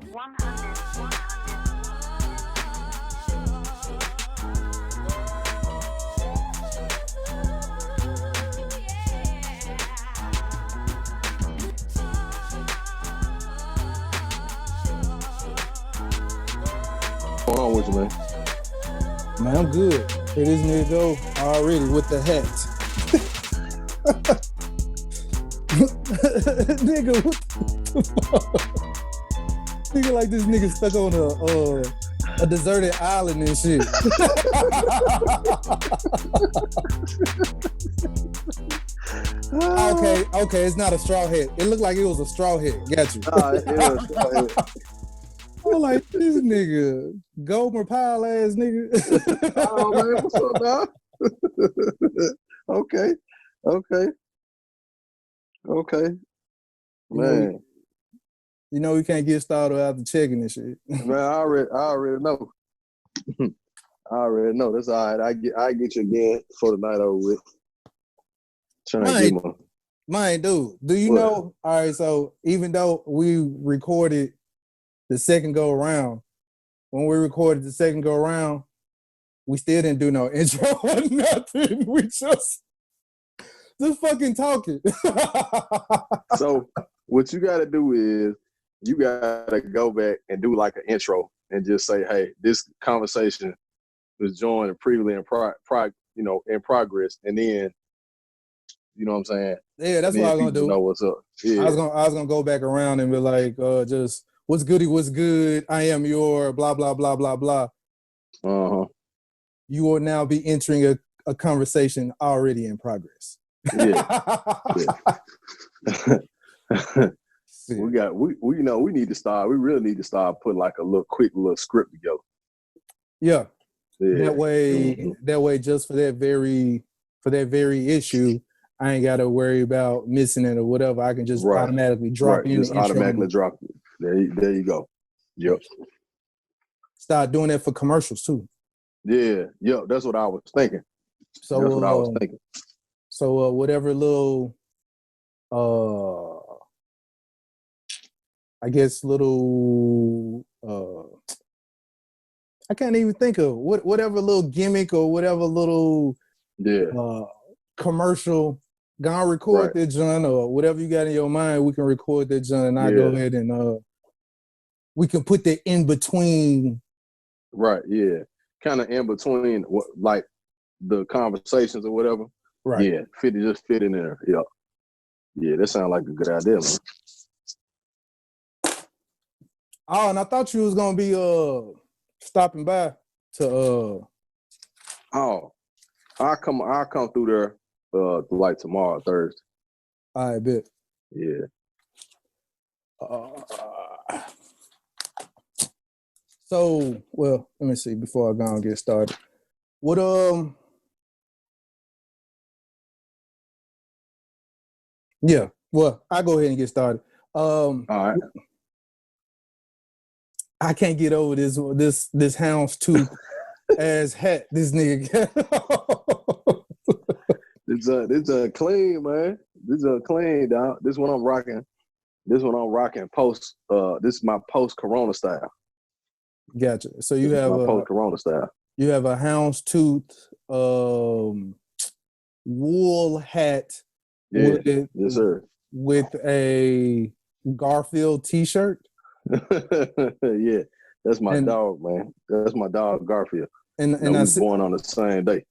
What's going on with you, man? Man, I'm good. Here this nigga go already with the hat. Nigga, what the fuck? Nigga like this nigga stuck on a deserted island and shit. Okay, it's not a straw hat. It looked like it was a straw hat. Got you. I'm like, this nigga, Gomer Pyle ass nigga. Oh man, what's up, dog? Okay. Man. You know we can't get started after checking this shit. Man, I already know. I already know. That's all right. I get you again for the night over with. Mine, dude. Do you know? All right, so even though we recorded the second go around, when we recorded the second go around, we still didn't do no intro or nothing. We just fucking talking. So what you got to do is you got to go back and do like an intro and just say, hey, this conversation was joined previously in progress, and then you know what I'm saying? Yeah, that's what I was gonna do. Know what's up. Yeah. I was gonna go back around and be like, just what's good. I am your blah blah blah blah blah. You will now be entering a conversation already in progress. Yeah. We need to start. We really need to start putting like a quick little script together. Yeah. That way, just for that very issue, I ain't got to worry about missing it or whatever. I can just automatically drop in. Just automatically drop it. There you go. Yep. Start doing that for commercials too. Yeah. That's what I was thinking. So whatever little, I guess little, I can't even think of whatever little gimmick or whatever little commercial. Go and record that, John, or whatever you got in your mind. We can record that, John, and I go ahead and we can put that in between. Right. Yeah. Kind of in between, like the conversations or whatever. Right. Yeah. Fit in there. Yeah. Yeah. That sounds like a good idea, man. Oh, and I thought you was gonna be stopping by to I'll come through there like tomorrow, Thursday. I bet. Yeah. So, well, let me see before I go and get started. What yeah, well, I'll go ahead and get started. All right. I can't get over this houndstooth ass hat this nigga. This a clean, man. This is a clean, dog. This one I'm rocking. This is my post-corona style. Gotcha. So you have my post-corona style. You have a houndstooth wool hat. Yeah. Yes, sir. With a Garfield t-shirt. Yeah, that's my dog, man. That's my dog, Garfield. And I was born on the same day.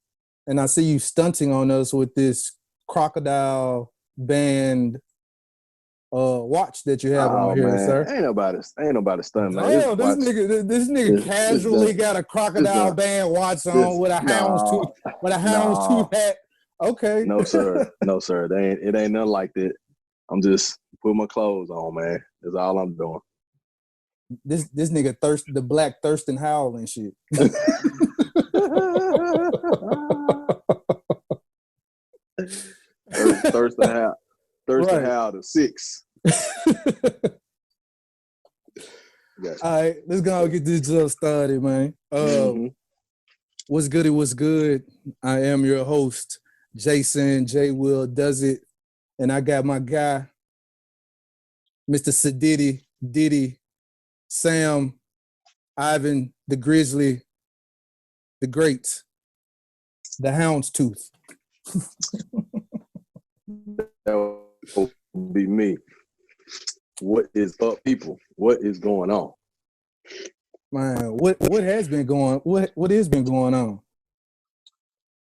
And I see you stunting on us with this crocodile band watch that you have on here, sir. Ain't nobody stunting. Damn, this nigga casually got a crocodile band watch on with a houndstooth hat. Okay. No, sir. It ain't nothing like that. I'm just putting my clothes on, man. That's all I'm doing. This nigga the black Thurston Howell and shit. Thurston Howell the 6. All right, let's go and get this jump started, man. What's good? I am your host, Jason JWillDoes, and I got my guy, Mr. Diddy Sam, Ivan, the Grizzly, the Great, the Houndstooth. That would be me. What is up, people? What is going on? Man, what has been going? What has been going on?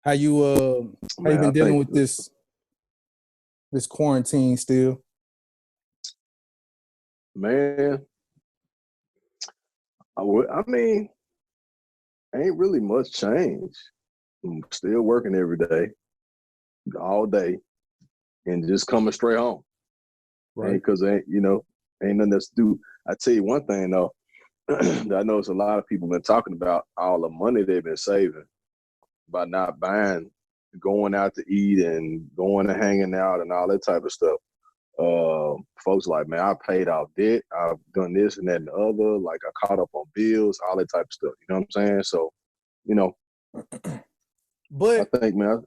How you been dealing with this quarantine still? Man, I mean, ain't really much change. I'm still working every day, all day, and just coming straight home. Right? Because ain't nothing else to do. I tell you one thing though, I know a lot of people been talking about all the money they've been saving by not buying, going out to eat and going and hanging out and all that type of stuff. Folks like, man, I paid off debt. I've done this and that and the other. Like I caught up on bills, all that type of stuff. You know what I'm saying? So, but I think, man,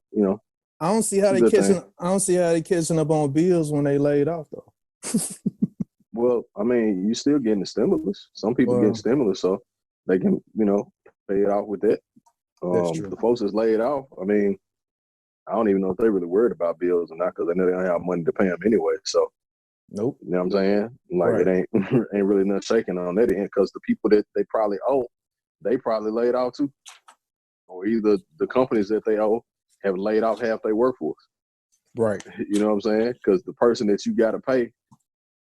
I don't see how they catching up on bills when they laid off though. Well, I mean, you still getting the stimulus. Some people getting stimulus, so they can, pay it off with that. That's true. The folks that's laid off, I mean, I don't even know if they're really worried about bills or not because they know they don't have money to pay them anyway. So, nope. You know what I'm saying? Like It ain't really nothing shaking on that end because the people that they probably owe, they probably laid off too, or either the companies that they owe have laid off half their workforce. Right. You know what I'm saying? Because the person that you got to pay,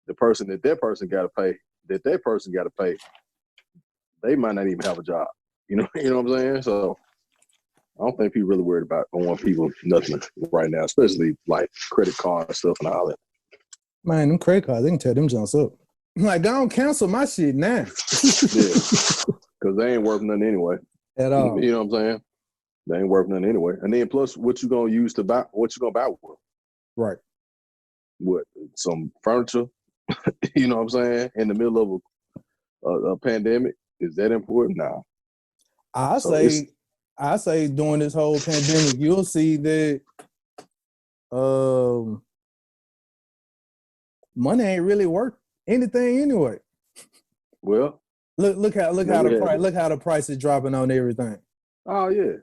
the person that person got to pay, that person got to pay, they might not even have a job. You know what I'm saying? So I don't think people really worried about owing people nothing right now, especially like credit card stuff and all that. Man, them credit cards, they can tear them jumps up. Like, I don't cancel my shit now. Yeah, because they ain't worth nothing anyway. At all. You know what I'm saying? They ain't worth nothing anyway. And then plus, what you gonna use to buy? What you gonna buy with? Right. What? Some furniture? You know what I'm saying? In the middle of a pandemic, is that important? Nah. I say during this whole pandemic, you'll see that money ain't really worth anything anyway. Well, look how the price is dropping on everything. Oh yeah.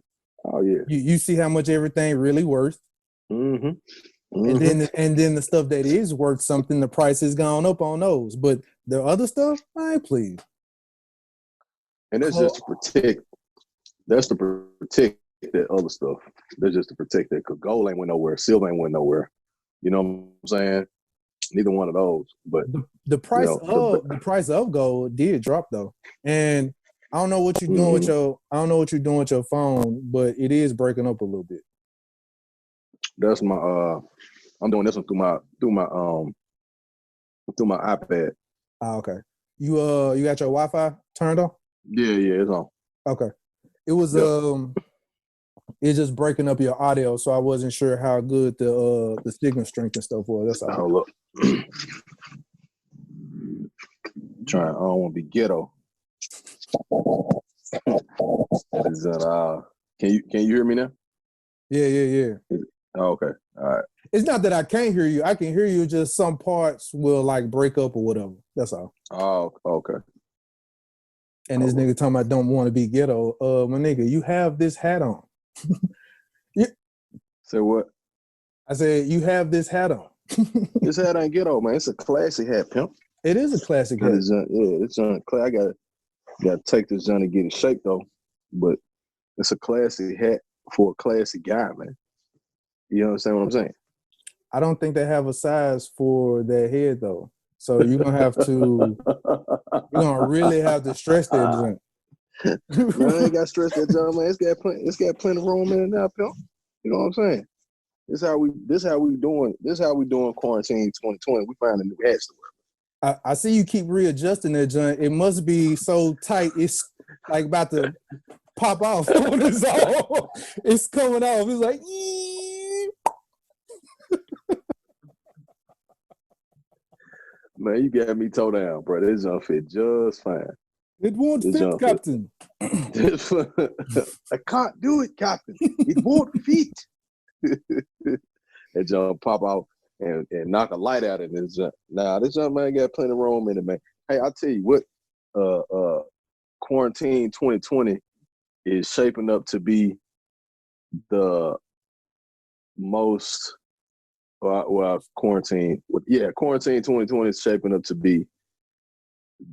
You see how much everything really worth. Mm-hmm. Mm-hmm. And then the stuff that is worth something, the price has gone up on those. But the other stuff, please. And that's just to protect. That's to protect that other stuff. That's just to protect that because gold ain't went nowhere, silver ain't went nowhere. You know what I'm saying? Neither one of those. But the price the price of gold did drop though, and I don't know what you're doing with your phone, but it is breaking up a little bit. That's my I'm doing this one through my iPad. Oh, okay. You got your Wi-Fi turned on? Yeah, it's on. Okay. It was it's just breaking up your audio, so I wasn't sure how good the signal strength and stuff was. That's all. Hold up. I don't want to be ghetto. Is that, can you hear me now? Yeah. Oh, okay. All right. It's not that I can't hear you. I can hear you, just some parts will like break up or whatever. That's all. Oh, okay. And this nigga talking about don't want to be ghetto. My nigga, you have this hat on. Say what? I said, you have this hat on. This hat ain't ghetto, man. It's a classy hat, pimp. It is a classic hat. It's I gotta take this Johnny get it shaped though. But it's a classy hat for a classy guy, man. You understand what I'm saying? I don't think they have a size for that head though. So you're gonna really have to stretch that joint. Man, I ain't got to stretch that joint, man. It's got plenty of room in it now, pimp. You know what I'm saying? This how we doing quarantine 2020. We find a new hats to wear. I see you keep readjusting that joint. It must be so tight. It's like about to pop off when it's all. It's coming off. It's like, man, you got me toe down, bro. This jump fit just fine. It won't fit, Captain. I can't do it, Captain. It won't fit. That jump pop out and knock a light out of this jump. Nah, this jump man got plenty of room in it, man. Hey, I'll tell you what. quarantine 2020 is shaping up to be the most quarantine 2020 is shaping up to be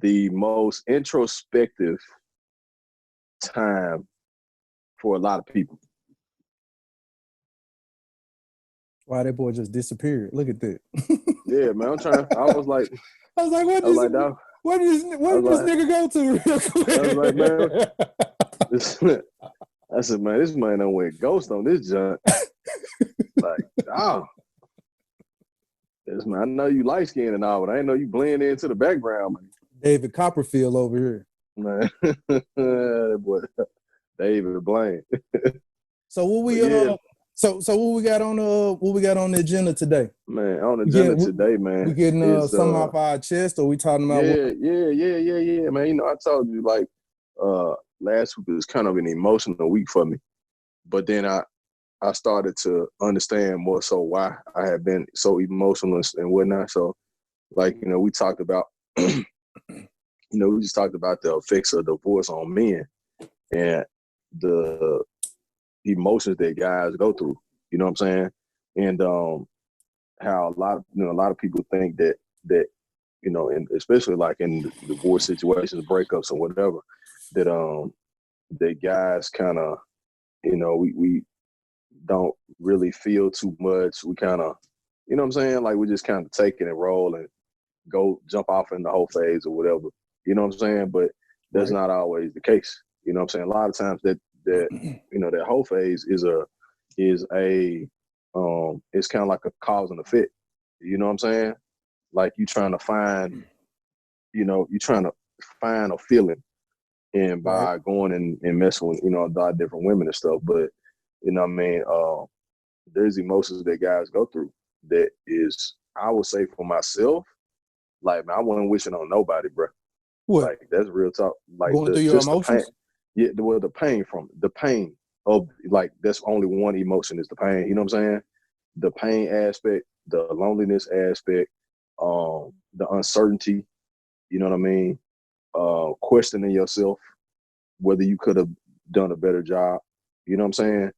the most introspective time for a lot of people. Wow, that boy just disappeared. Look at that. Yeah, man, I was like, where did this nigga go to real quick? I was like, man, I said, man, this man done went ghost on this junk. Like, this man, I know you light skinned and all, but I didn't know you blend into the background, man. David Copperfield over here. Man, that boy, David Blaine. So what we So what we got on the agenda today? Man, on the agenda today, man. We getting something off our chest, or we talking about Yeah, man. You know, I told you like last week was kind of an emotional week for me. But then I started to understand more so why I had been so emotional and whatnot. So like, you know, we talked about we just talked about the effects of divorce on men and the emotions that guys go through, you know what I'm saying? And how a lot of people think that you know, and especially like in divorce situations, breakups or whatever, that guys kind of, you know, we don't really feel too much. We kind of, you know what I'm saying? Like we just kind of take it and roll and go jump off in the whole phase or whatever. You know what I'm saying? But that's not always the case. You know what I'm saying? A lot of times that you know, that whole phase is it's kind of like a cause and effect. You know what I'm saying? Like you trying to find a feeling, and by going and messing with, you know, a lot of different women and stuff. But you know what I mean? There's emotions that guys go through that is, I would say for myself, like, man, I wasn't wishing on nobody, bro. What? Like that's real talk. Like going through your emotions. The pain of, like, that's only one emotion is the pain. You know what I'm saying? The pain aspect, the loneliness aspect, the uncertainty. You know what I mean? Questioning yourself, whether you could have done a better job. You know what I'm saying?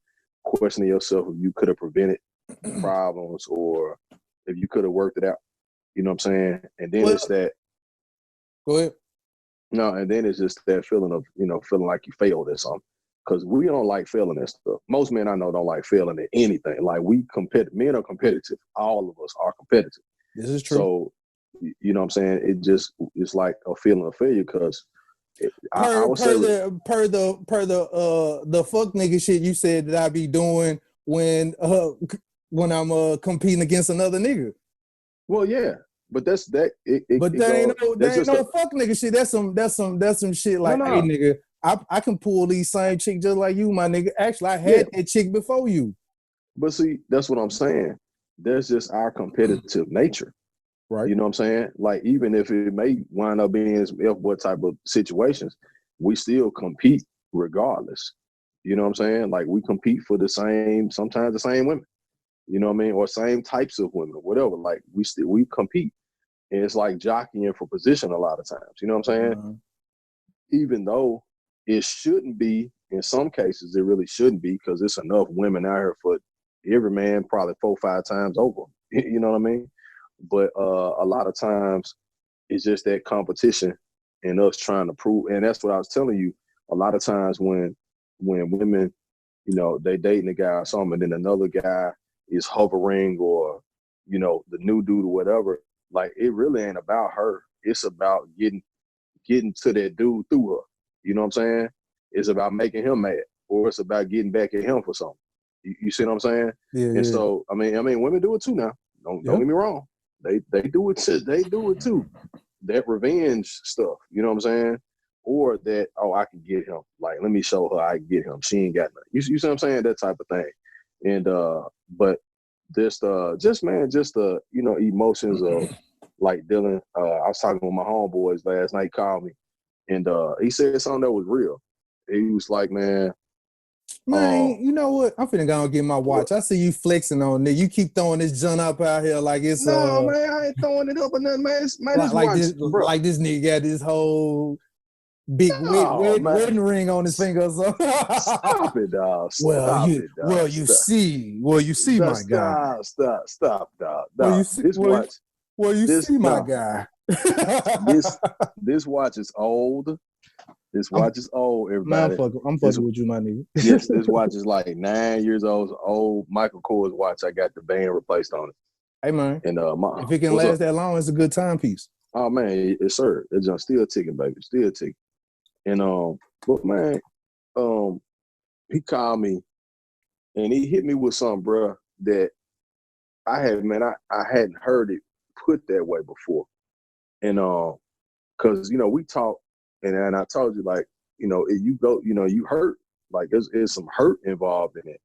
Questioning yourself if you could have prevented problems or if you could have worked it out. You know what I'm saying? And then it's that. Go ahead. No, and then it's just that feeling of, you know, feeling like you failed at something. Because we don't like failing at stuff. Most men I know don't like failing at anything. Like men are competitive. All of us are competitive. This is true. So, you know what I'm saying? It's like a feeling of failure because per the fuck nigga shit you said that I be doing when I'm competing against another nigga. Well, yeah. But that's that. That ain't no fuck nigga shit. That's some shit like, hey nigga, I can pull these same chick just like you, my nigga. Actually, I had that chick before you. But see, that's what I'm saying. There's just our competitive nature. Right. You know what I'm saying? Like, even if it may wind up being what type of situations, we still compete regardless. You know what I'm saying? Like, we compete for sometimes the same women. You know what I mean? Or same types of women or whatever. Like, we compete. And it's like jockeying for position a lot of times. You know what I'm saying? Uh-huh. Even though it shouldn't be, in some cases, it really shouldn't be, because it's enough women out here for every man probably 4 or 5 times over. You know what I mean? But a lot of times it's just that competition and us trying to prove. And that's what I was telling you. A lot of times when women, you know, they dating a guy or something, and then another guy is hovering, or, you know, the new dude or whatever, like, it really ain't about her. It's about getting to that dude through her. You know what I'm saying? It's about making him mad, or it's about getting back at him for something. You see what I'm saying? Yeah. And so, I mean, women do it too now. Don't get me wrong. They do it too. They do it too. That revenge stuff. You know what I'm saying? Or that, I can get him. Like, let me show her I can get him. She ain't got nothing. You see what I'm saying? That type of thing. And but just the you know, emotions of, like, dealing. I was talking with my homeboys last night. He called me, and he said something that was real. He was like, man, you know what? I'm finna go and get my watch. I see you flexing on there. You keep throwing this junk up out here like it's no, man. I ain't throwing it up or nothing, man. It's like this nigga got this whole big Oh man, wedding ring on his finger. So. Stop it, dog. Well, Stop it, dog. you see, my guy. Stop, dog. Well, you Dog. see, This watch, you this see, my no, guy. this watch is old. This watch is old, Man, everybody. I'm fucking with you, my nigga. Yes, this watch is like 9 years old. It's an old Michael Kors watch. I got the band replaced on it. Hey man, And if it can what's last up? that long, it's a good timepiece. Oh man, it's sir. It's just still ticking, baby. Still ticking. And but man, he called me and he hit me with something, bro, that I hadn't heard it put that way before. And cause we talked and I told you, like, you go, you hurt, like there's some hurt involved in it.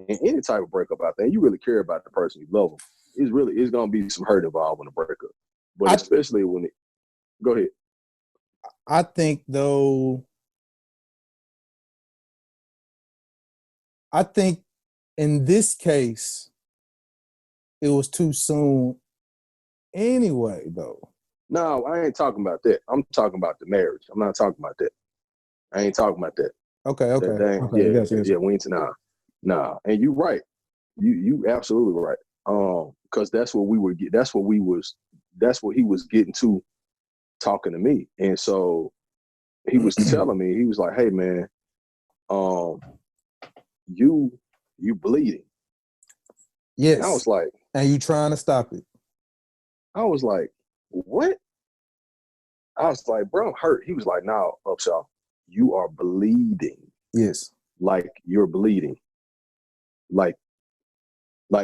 In any type of breakup out there, and you really care about the person you love them, it's gonna be some hurt involved in a breakup. But especially when it go ahead. I think though, in this case, it was too soon anyway, though. No, I ain't talking about that. I'm talking about the marriage. I'm not talking about that. I ain't talking about that. Okay. Yeah, we ain't nah. And you right. You absolutely right. Because that's what we were that's what he was getting to talking to me. And so he was telling me, he was like, hey man, you bleeding. Yes. And I was like, and you trying to stop it. I was like, what? I was like, bro, I'm hurt. He was like, no, Upshaw, you are bleeding. Yes. Like you're bleeding. Like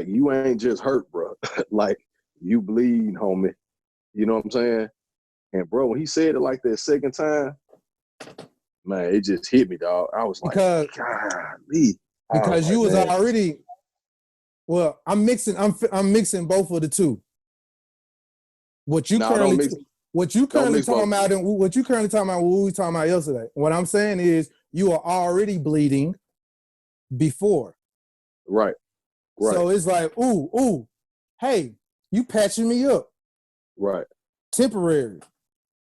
you ain't just hurt, bro. Like you bleed, homie. You know what I'm saying? And bro, when he said it like that second time, man, it just hit me, dog. I was like, golly. Because you was man. already, well, I'm mixing both of the two. What you currently talking about and what you currently talking about, what we were talking about yesterday. What I'm saying is you are already bleeding before. Right. So it's like, ooh, hey, you patching me up. Right. Temporary.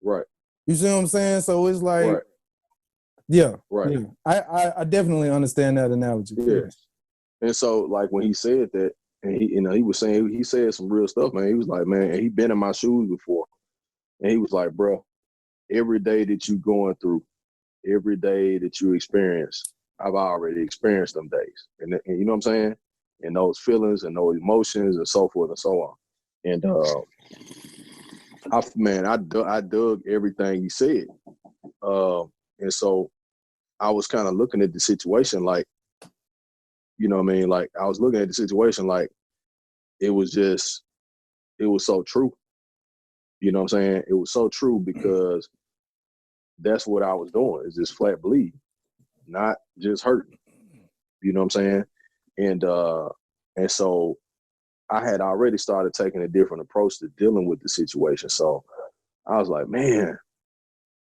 Right. You see what I'm saying? So it's like, right. Yeah. Right. Yeah. I definitely understand that analogy. Yeah. And so like when he said that, and he was saying, he said some real stuff, man. He was like, man, and he been in my shoes before. And he was like, bro, every day that you going through, every day that you experience, I've already experienced them days. And you know what I'm saying? And those feelings and those emotions and so forth and so on. And I dug everything he said. And so I was kind of looking at the situation like, you know what I mean? Like I was looking at the situation like it was so true. You know what I'm saying? It was so true because that's what I was doing, is just flat bleed, not just hurting. You know what I'm saying? And so I had already started taking a different approach to dealing with the situation. So I was like, man,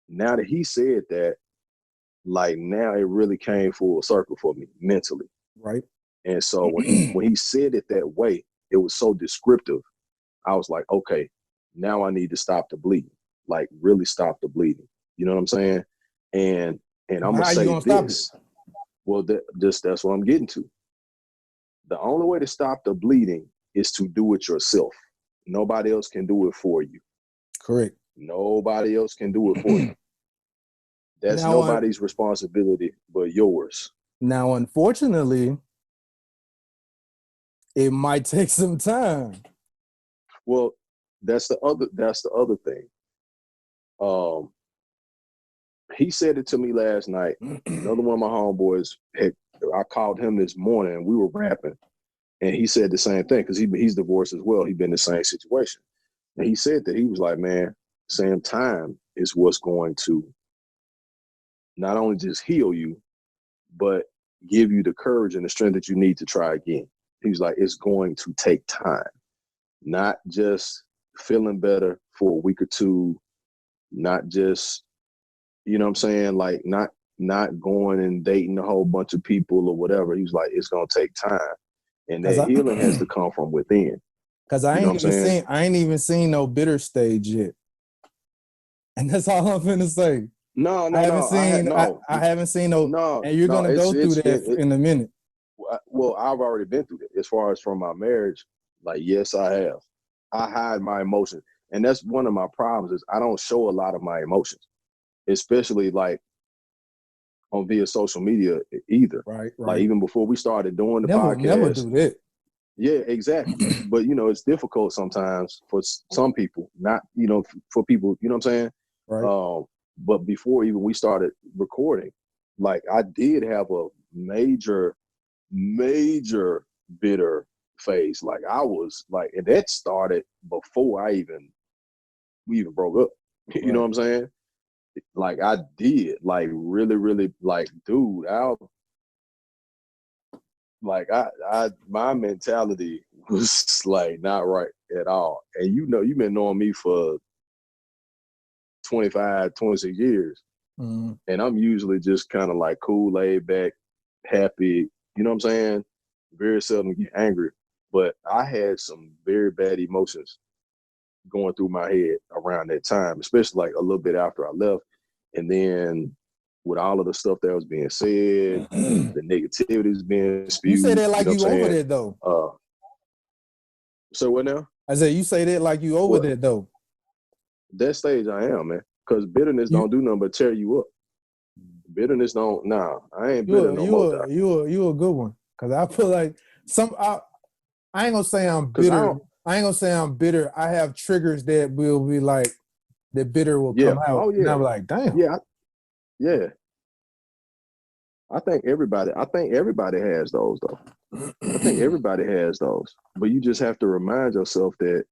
now that he said that, like now it really came full circle for me mentally. Right. And so when he said it that way, it was so descriptive. I was like, okay, now I need to stop the bleeding, like really stop the bleeding. You know what I'm saying? And I'm gonna say this. Well, that's what I'm getting to. The only way to stop the bleeding is to do it yourself. Nobody else can do it for you. Correct. Nobody else can do it for you. That's nobody's responsibility but yours. Now, unfortunately, it might take some time. Well, that's the other thing. He said it to me last night. Another one of my homeboys I called him this morning and we were rapping. And he said the same thing because he's divorced as well. He's been in the same situation. And he said that he was like, man, Sam, time is what's going to not only just heal you, but give you the courage and the strength that you need to try again. He was like, it's going to take time, not just feeling better for a week or two, not just, you know what I'm saying? Like not going and dating a whole bunch of people or whatever. He was like, it's going to take time. And that healing has to come from within. Because I ain't even seen no bitter stage yet. And that's all I'm finna say. No, I no, haven't no. I had seen. no, I haven't seen no. no, And you're no. gonna go through It's that been in a minute. well. I've already been through it. As far as from my marriage, like yes, I have. I hide my emotions, and that's one of my problems. Is I don't show a lot of my emotions, especially like on via social media either. Right. Like even before we started doing the Never podcast. do that. Yeah, exactly. But it's difficult sometimes for some people, not for people. You know what I'm saying? Right. But before even we started recording, like I did have a major bitter phase. Like I was like, and that started before we even broke up. You know what I'm saying? Like I did, like really, really, like, dude, my mentality was like not right at all. And you've been knowing me for 25, 26 years. Mm-hmm. And I'm usually just kind of like cool, laid back, happy, you know what I'm saying? Very seldom get angry. But I had some very bad emotions going through my head around that time, especially like a little bit after I left. And then with all of the stuff that was being said, the negativity is being spewed. You say that like you over saying? there though. So what now? I said you say that like you over there though. That stage I am, man. Because bitterness don't do nothing but tear you up. Bitterness don't. Nah, I ain't bitter no more. You a good one. Cause I feel like I ain't gonna say I'm bitter. I ain't gonna say I'm bitter. I have triggers that will be like the bitter will come out. Oh yeah. And I'm like, damn. Yeah. I think everybody has those though. I think everybody has those. But you just have to remind yourself that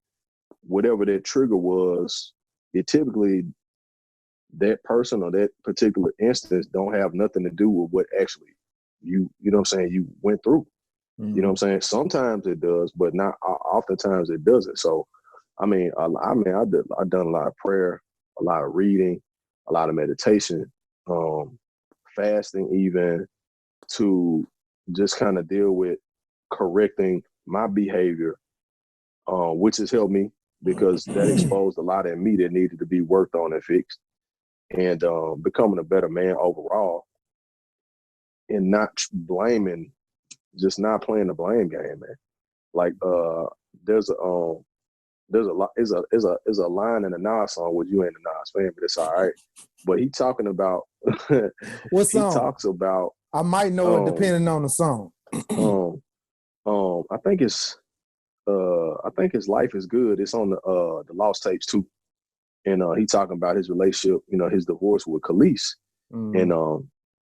whatever that trigger was, it typically that person or that particular instance don't have nothing to do with what actually you know what I'm saying, you went through. You know what I'm saying? Sometimes it does, but not oftentimes it doesn't. So, I've done a lot of prayer, a lot of reading, a lot of meditation, fasting, even to just kind of deal with correcting my behavior, which has helped me because that exposed a lot in me that needed to be worked on and fixed, and becoming a better man overall, and not blaming. Just not playing the blame game, man. Like there's a line in the Nas song, which you ain't a Nas fan, but it's all right. But he talking about what song? He talks about, I might know it depending on the song. I think it's Life Is Good. It's on the Lost Tapes too. And he talking about his relationship, his divorce with Khalees.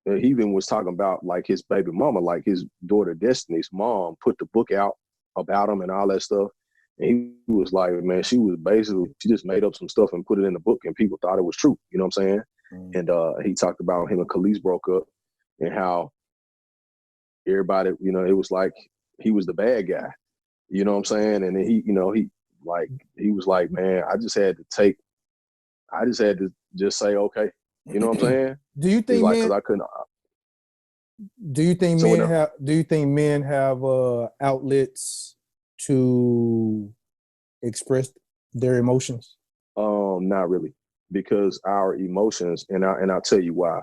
And he even was talking about like his baby mama, like his daughter Destiny's mom put the book out about him and all that stuff. And he was like, man, she just made up some stuff and put it in the book and people thought it was true. You know what I'm saying? And he talked about him and Khalees broke up and how everybody, it was like he was the bad guy. You know what I'm saying? And then he was like, man, I just had to just say, okay. You know what I'm saying? Do you think men? I couldn't. Do you think men have outlets to express their emotions? Not really, because our emotions, and I'll tell you why.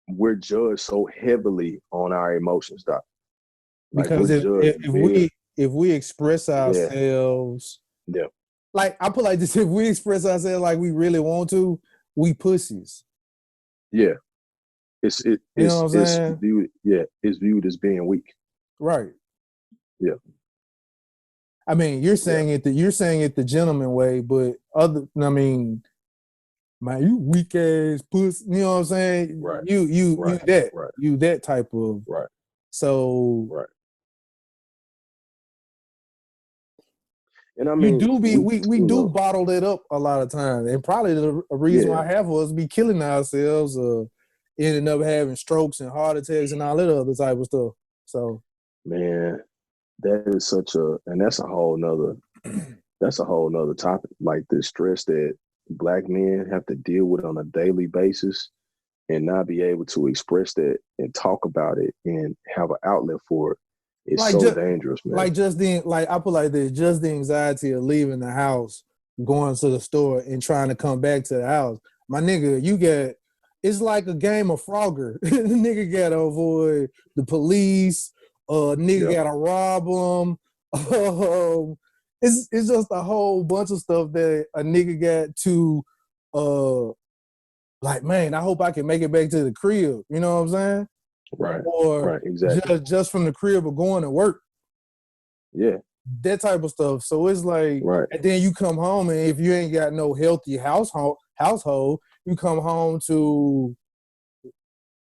We're judged so heavily on our emotions, Doc. Because if we express ourselves, like I put like this, if we express ourselves like we really want to, we pussies. Yeah. It's viewed as being weak. Right. Yeah. I mean, you're saying it the gentleman way, but man, you weak ass pussy. You know what I'm saying? Right. You that type of right. So right. And I mean, we do bottle that up a lot of times, and probably the reason why half of us be killing ourselves or ending up having strokes and heart attacks and all that other type of stuff. So, man, that is that's a whole nother topic. Like the stress that Black men have to deal with on a daily basis, and not be able to express that and talk about it and have an outlet for it. It's like so dangerous, man. Like I put like this, just the anxiety of leaving the house, going to the store and trying to come back to the house. my nigga, it's like a game of Frogger. The nigga gotta avoid the police. Nigga gotta rob them. It's just a whole bunch of stuff that a nigga got to, like, man, I hope I can make it back to the crib. You know what I'm saying? Right. Or right. Exactly. just from the crib or going to work. Yeah. That type of stuff. So it's like, right. And then you come home, and if you ain't got no healthy household, you come home to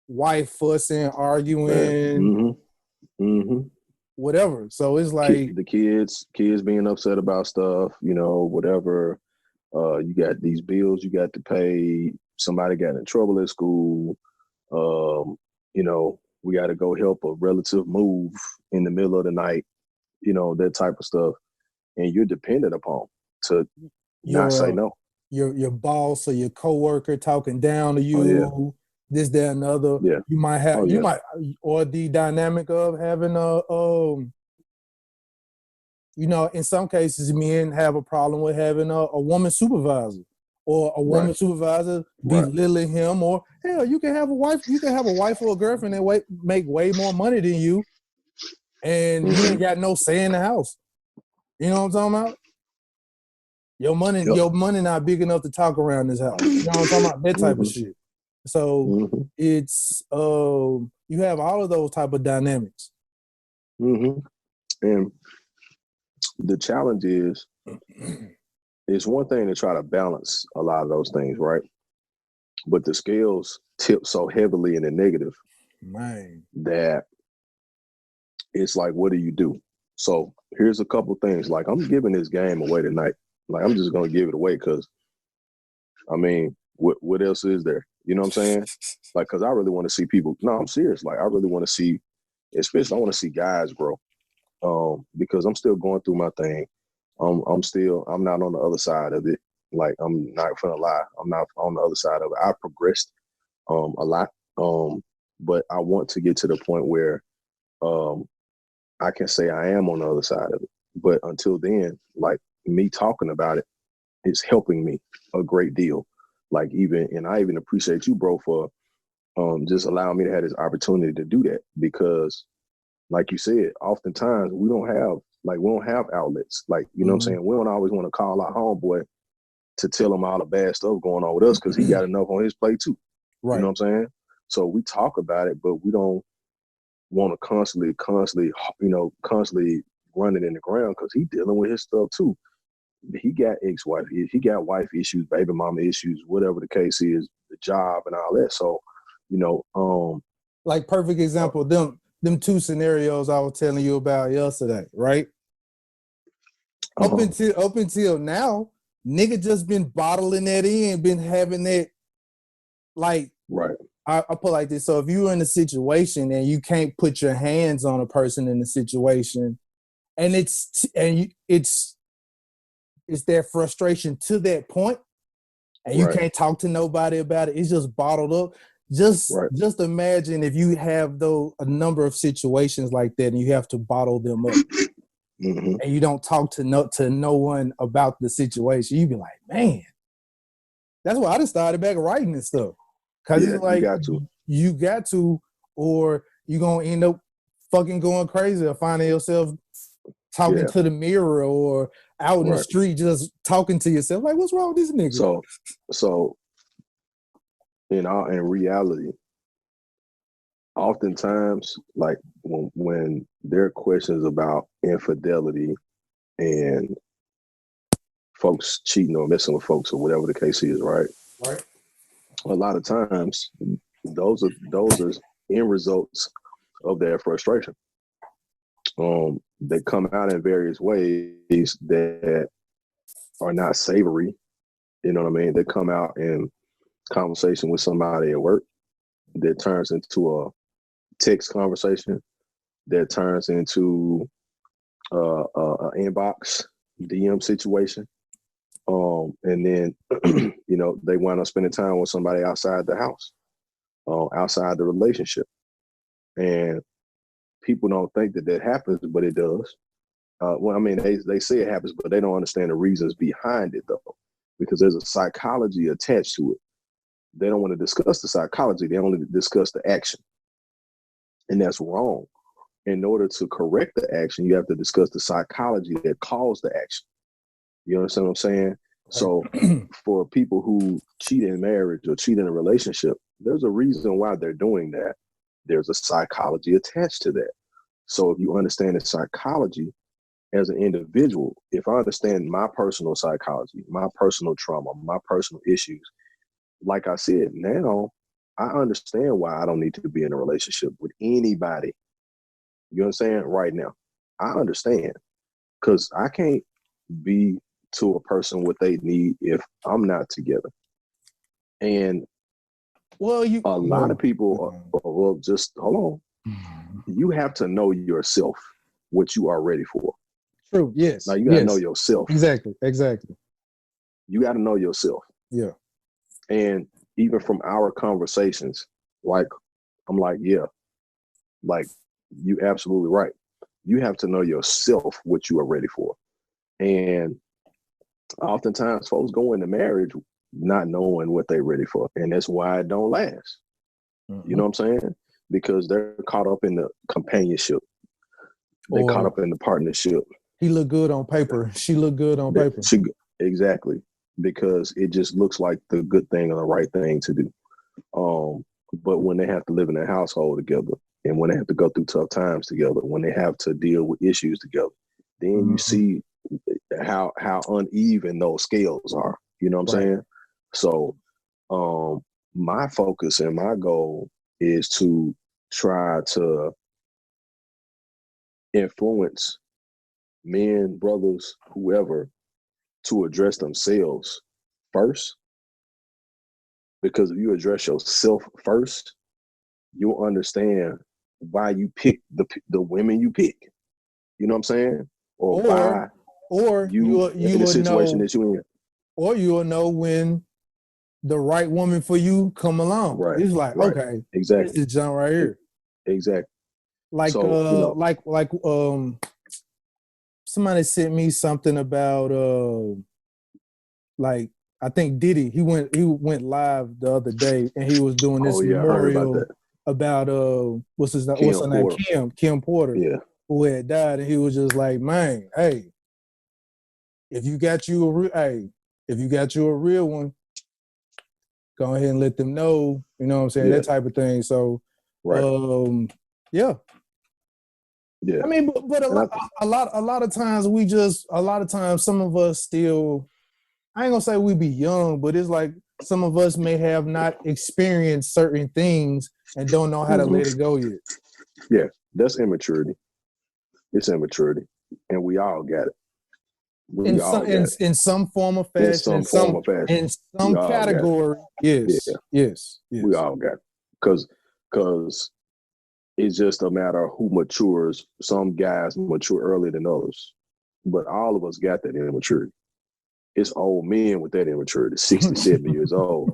wife fussing, arguing, whatever. So it's like the kids being upset about stuff, whatever. You got these bills you got to pay. Somebody got in trouble at school. We got to go help a relative move in the middle of the night. That type of stuff, and you're dependent upon to not say no. Your boss or your coworker talking down to you, this, that, and the other. Yeah. You might have, or the dynamic of having in some cases, men have a problem with having a woman supervisor, or a woman supervisor belittling him, or hell, you can have a wife or a girlfriend that make way more money than you, and you ain't got no say in the house. You know what I'm talking about? Your money not big enough to talk around this house. You know what I'm talking about? That type of shit. So it's you have all of those type of dynamics. And the challenge is, it's one thing to try to balance a lot of those things, right? But the scales tip so heavily in the negative, that it's like, what do you do? So here's a couple things. Like, I'm giving this game away tonight. Like, I'm just gonna give it away because, I mean, what else is there? You know what I'm saying? Like, because I really want to see people. No, I'm serious. Like, I really want to see, especially I want to see guys grow. Because I'm still going through my thing. I'm not on the other side of it. Like, I'm not gonna lie, I'm not on the other side of it. I've progressed a lot, but I want to get to the point where I can say I am on the other side of it. But until then, like, me talking about it is helping me a great deal. Like, I even appreciate you, bro, for just allowing me to have this opportunity to do that, because, like you said, oftentimes we don't have outlets. Like, you know what I'm saying? We don't always want to call our homeboy to tell him all the bad stuff going on with us, because he got enough on his plate too. Right. You know what I'm saying? So we talk about it, but we don't want to constantly run it in the ground, because he dealing with his stuff too. He got ex-wife, he got wife issues, baby mama issues, whatever the case is, the job and all that. So, like, perfect example, them two scenarios I was telling you about yesterday, right? Up until now, nigga just been bottling that in, been having that, like, right. I put like this. So if you're in a situation and you can't put your hands on a person in the situation, and it's that frustration to that point, and you can't talk to nobody about it, it's just bottled up. Just imagine if you have a number of situations like that, and you have to bottle them up, and you don't talk to no one about the situation. You be like, man, that's why I just started back writing this stuff, because it's like you got to, or you gonna end up fucking going crazy or finding yourself talking to the mirror or out in the street just talking to yourself like, what's wrong with this nigga? So in reality, oftentimes, like, when there are questions about infidelity and folks cheating or messing with folks or whatever the case is, right? A lot of times, those are end results of their frustration. They come out in various ways that are not savory. You know what I mean? They come out in conversation with somebody at work that turns into a text conversation that turns into an inbox DM situation. And then, they wind up spending time with somebody outside the house, outside the relationship. And people don't think that happens, but it does. They say it happens, but they don't understand the reasons behind it, though, because there's a psychology attached to it. they don't want to discuss the psychology. They only discuss the action. And that's wrong. In order to correct the action, you have to discuss the psychology that caused the action. You understand what I'm saying? So for people who cheat in marriage or cheat in a relationship, there's a reason why they're doing that. There's a psychology attached to that. So if you understand the psychology as an individual, if I understand my personal psychology, my personal trauma, my personal issues, like I said, now I understand why I don't need to be in a relationship with anybody. You understand? Right now, I understand, because I can't be to a person what they need if I'm not together. And a lot of people, well, just hold on. You have to know yourself, what you are ready for. True. Yes. Now you gotta know yourself. Exactly. You gotta know yourself. Yeah. And even from our conversations, like, I'm like, yeah, like, you absolutely right. You have to know yourself, what you are ready for. And oftentimes folks go into marriage not knowing what they're ready for. And that's why it don't last. Mm-hmm. You know what I'm saying? Because they're caught up in the companionship. They caught up in the partnership. He looked good on paper. She looked good on paper. Exactly. Because it just looks like the good thing or the right thing to do. But when they have to live in a household together, and when they have to go through tough times together, when they have to deal with issues together, then you see how uneven those scales are. You know what I'm saying? So my focus and my goal is to try to influence men, brothers, whoever, to address themselves first. Because if you address yourself first, you'll understand why you pick the women you pick. You know what I'm saying? Or you in the situation that you in. Or you'll know when the right woman for you come along. Right. It's like, okay, exactly. This is John right here. Exactly. Like somebody sent me something about like, I think Diddy, he went live the other day and he was doing this memorial about what's her name? Kim Porter, who had died, and he was just like, man, hey, if you got you a real one, go ahead and let them know, you know what I'm saying? That type of thing. So yeah. I mean, but a lot of times some of us still, I ain't gonna say we be young, but it's like some of us may have not experienced certain things and don't know how to let it go yet. Yeah, that's immaturity. It's immaturity, and we all got it. In some form of fashion. In some category. Yes. We all got it. Because it's just a matter of who matures. Some guys mature earlier than others, but all of us got that immaturity. It's old men with that immaturity, 60, 70 years old.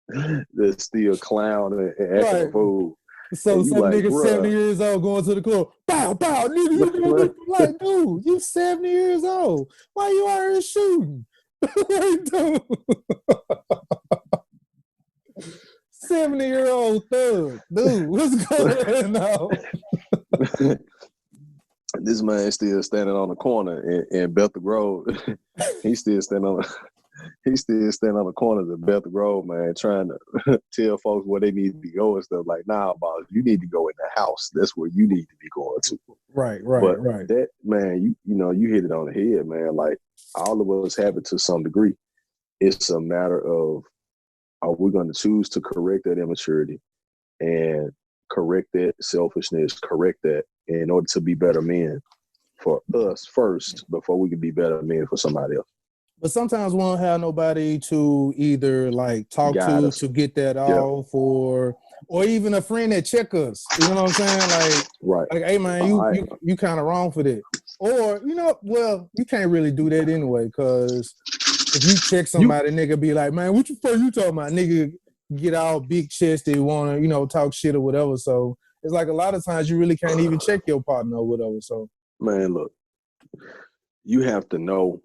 They're still clowning and acting a fool. So some nigga 70 years old going to the club, bow, nigga, you gonna like, dude, you 70 years old. Why you out here shooting? Dude. 70-year-old thug. Dude, what's going on? This man still standing on the corner in Bethel Grove. He's still standing on the corners of Bethel Grove, man, trying to tell folks where they need to go and stuff. Like, nah, boss, you need to go in the house. That's where you need to be going to. Right. That, man, you hit it on the head, man. Like, all of us have it to some degree. It's a matter of, are we going to choose to correct that immaturity and correct that selfishness, correct that in order to be better men for us first before we can be better men for somebody else. But sometimes we don't have nobody to either like talk to get that off, or even a friend that check us. You know what I'm saying? Like, hey man, you kind of wrong for that. Or you can't really do that anyway, because if you check somebody, nigga be like, man, what the fuck you talking about? Nigga get all big chested, want to talk shit or whatever. So it's like a lot of times you really can't even check your partner or whatever. So man, look, you have to know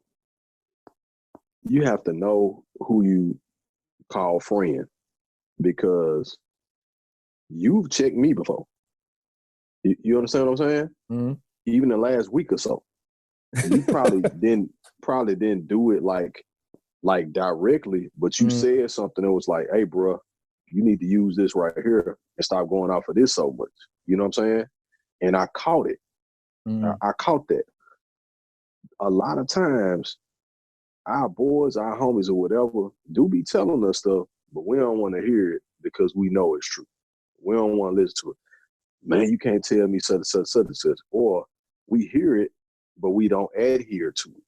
who you call friend, because you've checked me before. You understand what I'm saying? Mm-hmm. Even the last week or so, you probably didn't do it like directly, but you said something that was like, "Hey, bro, you need to use this right here and stop going off of this so much." You know what I'm saying? And I caught it. I caught that. A lot of times, our boys, our homies, or whatever, do be telling us stuff, but we don't want to hear it because we know it's true. We don't want to listen to it. Man, you can't tell me such and such. Or we hear it, but we don't adhere to it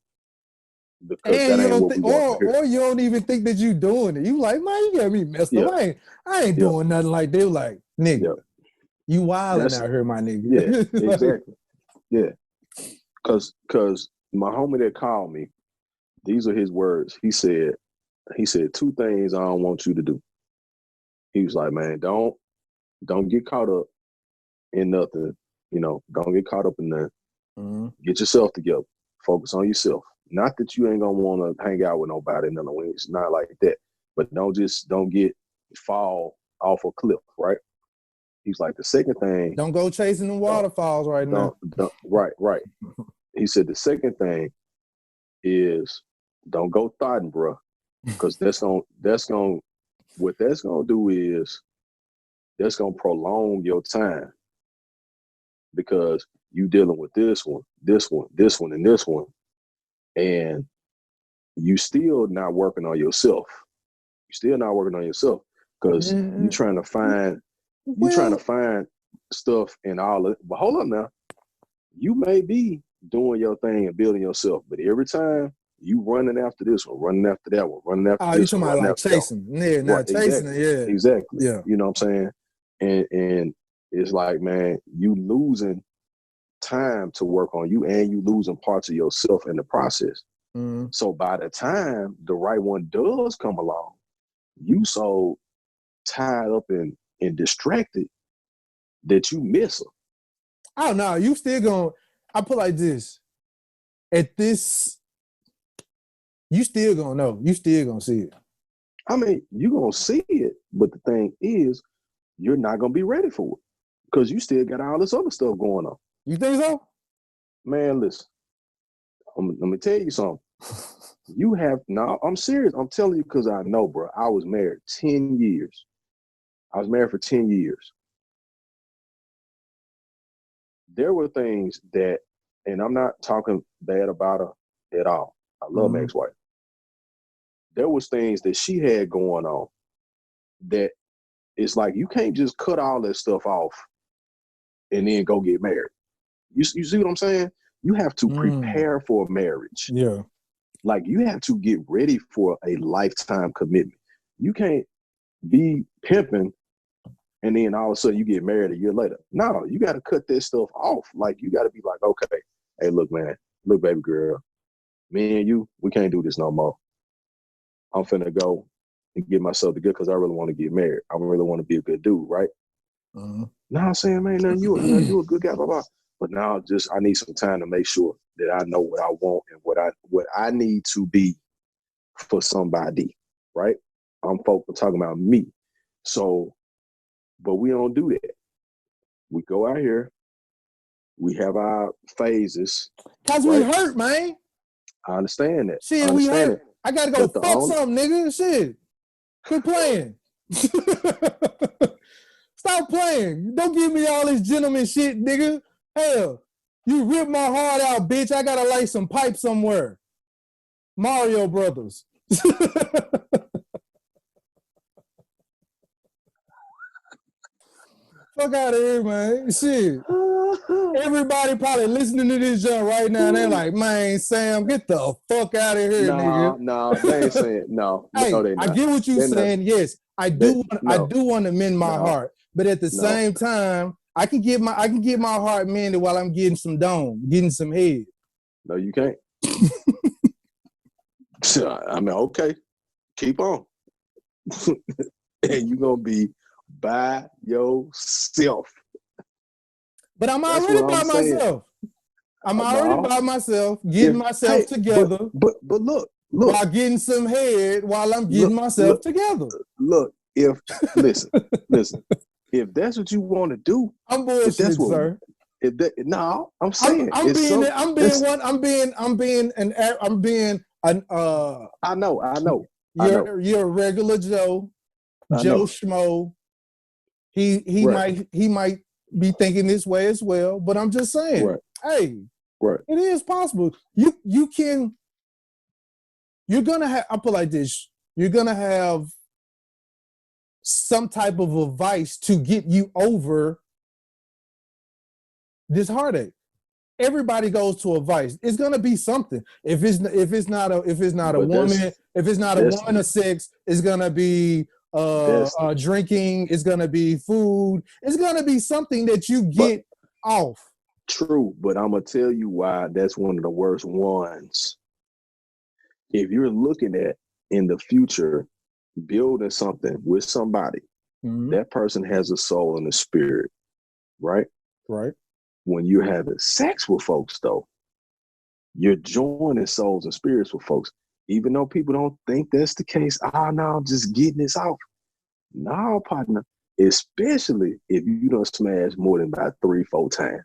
because and that you ain't don't what we want to hear. or you don't even think that you doing it. You like, man, you got me messed up. I ain't doing nothing like they like, nigga. You wilding out here, my nigga. Yeah, exactly. Yeah. Cause my homie that called me, these are his words. He said 2 things I don't want you to do. He was like, man, don't get caught up in nothing. You know, don't get caught up in that. Get yourself together. Focus on yourself. Not that you ain't gonna want to hang out with nobody. No, it's not like that. But don't fall off a cliff, right? He's like, the second thing. Don't go chasing the waterfalls right now. Right. He said the second thing is don't go thotting, bro, because what that's gonna do is that's gonna prolong your time, because you dealing with this one, and this one, and you still not working on yourself. Because you trying to find stuff in all of it. But hold on now. You may be doing your thing and building yourself, but every time you running after this one, running after that one, running after this one. Oh, you talking about like chasing. Yeah, not chasing it, yeah. Exactly. Yeah. You know what I'm saying? And it's like, man, you losing time to work on you, and you losing parts of yourself in the process. So by the time the right one does come along, you so tied up and distracted that you miss her. Oh no, you still gonna, I put like this. At this, you still gonna know. You still gonna see it. I mean, you gonna see it, but the thing is, you're not gonna be ready for it because you still got all this other stuff going on. You think so? Man, listen. Let me tell you something. I'm serious. I'm telling you because I know, bro. I was married 10 years. I was married for 10 years. There were things that, and I'm not talking bad about her at all. I love my ex-wife. There was things that she had going on that it's like you can't just cut all that stuff off and then go get married. You see what I'm saying? You have to prepare for a marriage. Yeah. Like you have to get ready for a lifetime commitment. You can't be pimping and then all of a sudden you get married a year later. No, you got to cut that stuff off. Like you got to be like, okay, hey, look, man, look, baby girl, me and you, we can't do this no more. I'm finna go and get myself together because I really want to get married. I really want to be a good dude, right? Now I'm saying, man, you a good guy, blah, blah. But now I need some time to make sure that I know what I want and what I need to be for somebody, right? I'm talking about me. So, but we don't do that. We go out here, we have our phases. Cause right? we hurt, man. I understand that. Shit, we hurt. I gotta go fuck something, nigga. Shit. Quit playing. Stop playing. Don't give me all this gentleman shit, nigga. Hell, you ripped my heart out, bitch. I gotta lay some pipe somewhere. Mario Brothers. Fuck out of here, man. Shit. Everybody probably listening to this junk right now, and they're like, man, Sam, get the fuck out of here, nigga. No, they ain't saying no. Hey, no, they not. I get what you're saying. Not. Yes, I do want to mend my heart, but at the same time, I can get my heart mended while I'm getting some dome, getting some head. No, you can't. I mean, okay, keep on, and you're gonna be by yourself. But I'm already by myself. I'm already by myself, getting myself together. But look, while getting some head while I'm getting myself together. Look, if listen, if that's what you want to do, I'm bullshit, sir. No, I'm saying I'm being an I know. You're a regular Joe Schmo. He might be thinking this way as well, but I'm just saying, hey, it is possible. You're gonna have, I'll put it like this, you're gonna have some type of advice to get you over this heartache. Everybody goes to advice. It's gonna be something. If it's not a woman, if it's not a woman of sex, it's gonna be drinking. It's gonna be food. It's gonna be something that you get off. True, but I'm gonna tell you why that's one of the worst ones. If you're looking at in the future building something with somebody, that person has a soul and a spirit, right? Right. When you're having sex with folks, though, you're joining souls and spirits with folks. Even though people don't think that's the case, no, I'm just getting this off. No, partner, especially if you don't smash more than about 3-4 times.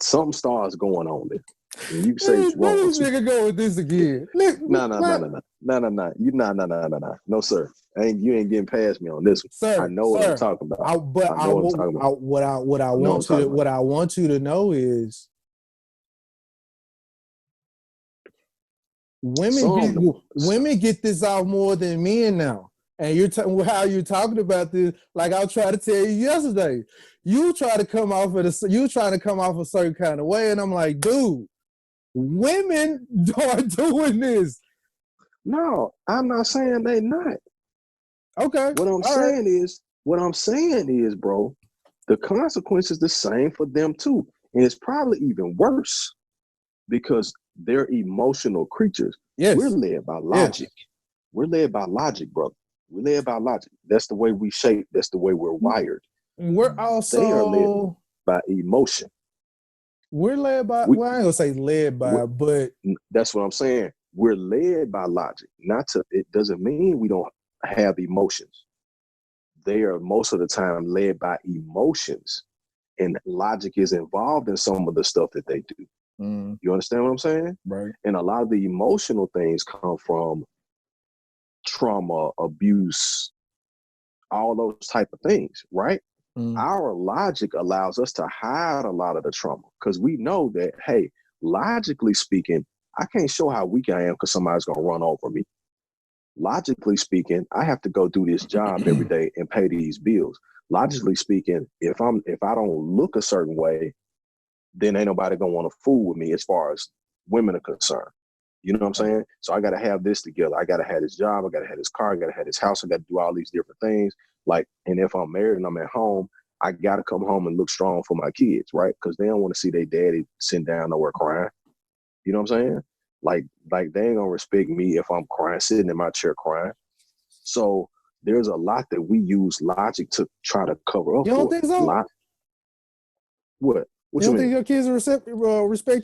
Something starts going on there. And you say it's wrong. This nigga go with this again. No. No, sir. You ain't getting past me on this one. Sir, I know what I'm talking about. What I want you to know is women get this out more than men now. And how you're talking about this, like I tried to tell you yesterday. You try to come off a certain kind of way, and I'm like, dude, women are doing this. No, I'm not saying they not. Okay. What I'm saying is, bro, the consequence is the same for them too. And it's probably even worse because they're emotional creatures. Yes. We're led by logic. Yes. We're led by logic, brother. We're led by logic. That's the way we shape. That's the way we're wired. We're also they are led by emotion. We're led by, well, I ain't gonna say led by, but that's what I'm saying. We're led by logic. It doesn't mean we don't have emotions. They are most of the time led by emotions, and logic is involved in some of the stuff that they do. You understand what I'm saying? Right. And a lot of the emotional things come from trauma, abuse, all those type of things, right? Our logic allows us to hide a lot of the trauma because we know that, hey, logically speaking, I can't show how weak I am because somebody's going to run over me. Logically speaking, I have to go do this job every day and pay these bills. Logically speaking, if I don't look a certain way, then ain't nobody going to want to fool with me as far as women are concerned. You know what I'm saying? So I got to have this together. I got to have this job. I got to have this car. I got to have this house. I got to do all these different things. Like, and if I'm married and I'm at home, I got to come home and look strong for my kids, right? Because they don't want to see their daddy sitting down nowhere crying. You know what I'm saying? Like they ain't going to respect me if I'm crying, sitting in my chair crying. So there's a lot that we use logic to try to cover up. You don't think so? What you don't think your kids respect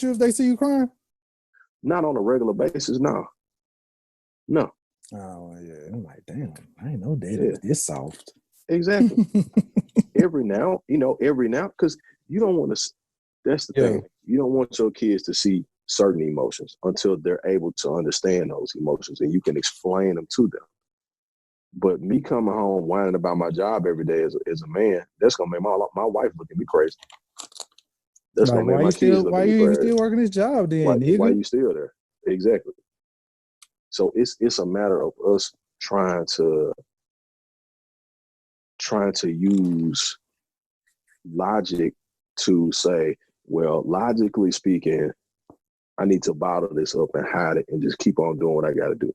you if they see you crying? Not on a regular basis, no. Oh yeah, I'm like, damn, I ain't know daddy was this soft. Exactly. every now, because you don't want to. That's the thing. You don't want your kids to see certain emotions until they're able to understand those emotions, and you can explain them to them. But me coming home whining about my job every day as a man, that's gonna make my wife look at me crazy. That's gonna make my kids look at me crazy. Why you even still working this job then? Why you still there? Exactly. So it's a matter of us trying to use logic to say, well, logically speaking, I need to bottle this up and hide it and just keep on doing what I got to do.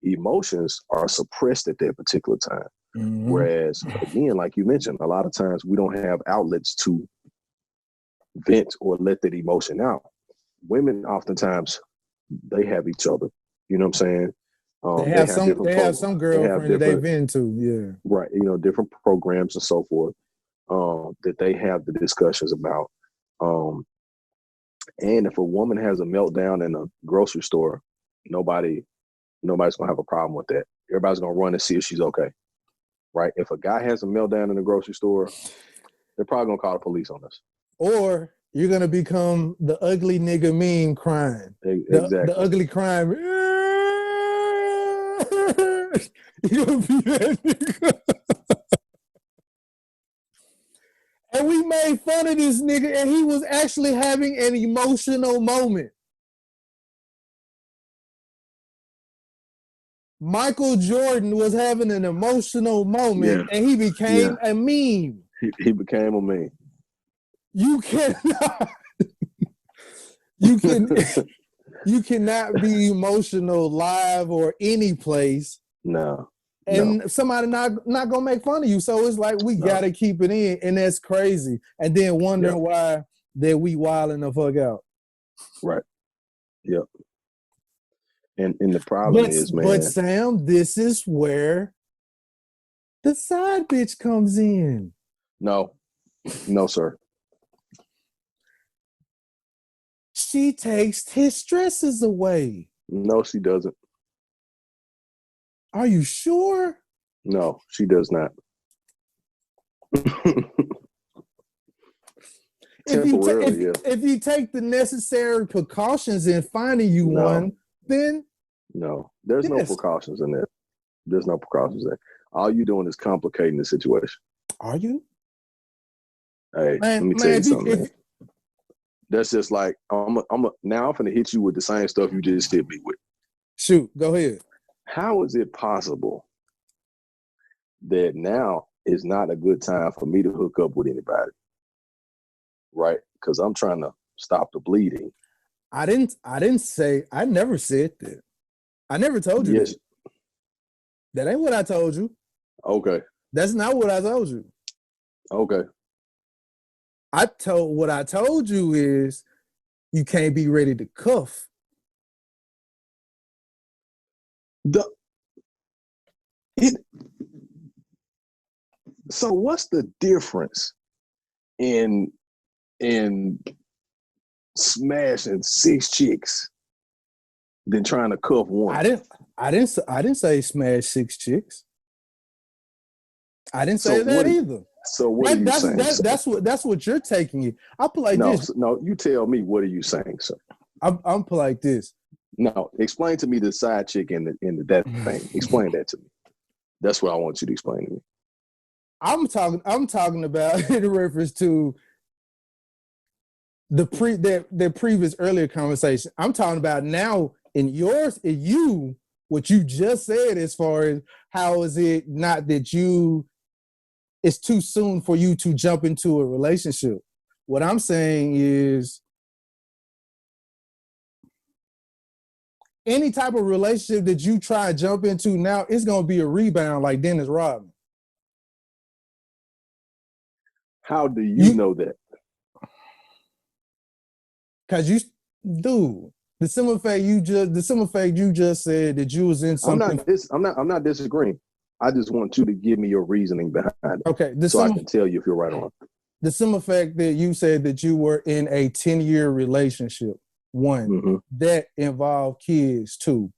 Emotions are suppressed at that particular time. Whereas, again, like you mentioned, a lot of times we don't have outlets to vent or let that emotion out. Women oftentimes, they have each other. You know what I'm saying? They have some girlfriend that they vent to, yeah. Right, different programs and so forth that they have the discussions about. And if a woman has a meltdown in a grocery store, nobody's gonna have a problem with that. Everybody's gonna run and see if she's okay, right? If a guy has a meltdown in the grocery store, they're probably gonna call the police on us. Or you're gonna become the ugly nigga meme crying. Exactly. The ugly crying. You're gonna be that nigga. And we made fun of this nigga, and he was actually having an emotional moment. Michael Jordan was having an emotional moment, and he became a meme. He became a meme. You cannot. You cannot be emotional live or any place. No. And somebody not gonna make fun of you. So it's like we gotta keep it in, and that's crazy. And then wondering why that we wilding the fuck out. Right. Yep. And the problem is, man. But Sam, this is where the side bitch comes in. No, sir. She takes his stresses away. No, she doesn't. Are you sure? No, she does not. If you take the necessary precautions in finding you one, then no, there's no precautions in that. There's no precautions there. All you're doing is complicating the situation. Are you? Hey, let me tell you something, man. That's just like now I'm gonna hit you with the same stuff you just hit me with. Shoot, go ahead. How is it possible that now is not a good time for me to hook up with anybody? Right? Because I'm trying to stop the bleeding. I never said that. I never told you that. That ain't what I told you. Okay. That's not what I told you. Okay. What I told you is you can't be ready to cuff. So what's the difference in smashing 6 chicks than trying to cuff one? I didn't say smash 6 chicks. I didn't say that either. So what are you saying? That's what you're taking it. I'll put like this. No, you tell me, what are you saying, sir? I'm put like this. No, explain to me the side chick in that thing. Explain that to me. That's what I want you to explain to me. I'm talking about in reference to the previous earlier conversation. I'm talking about now in what you just said, as far as how is it not that it's too soon for you to jump into a relationship. What I'm saying is any type of relationship that you try to jump into now, it's going to be a rebound like Dennis Rodman. How do you know that? Because the simple fact you just said that you was in something. I'm not disagreeing. I just want you to give me your reasoning behind it. Okay. I can tell you if you're right or wrong. The simple fact that you said that you were in a 10-year relationship, that involved kids too.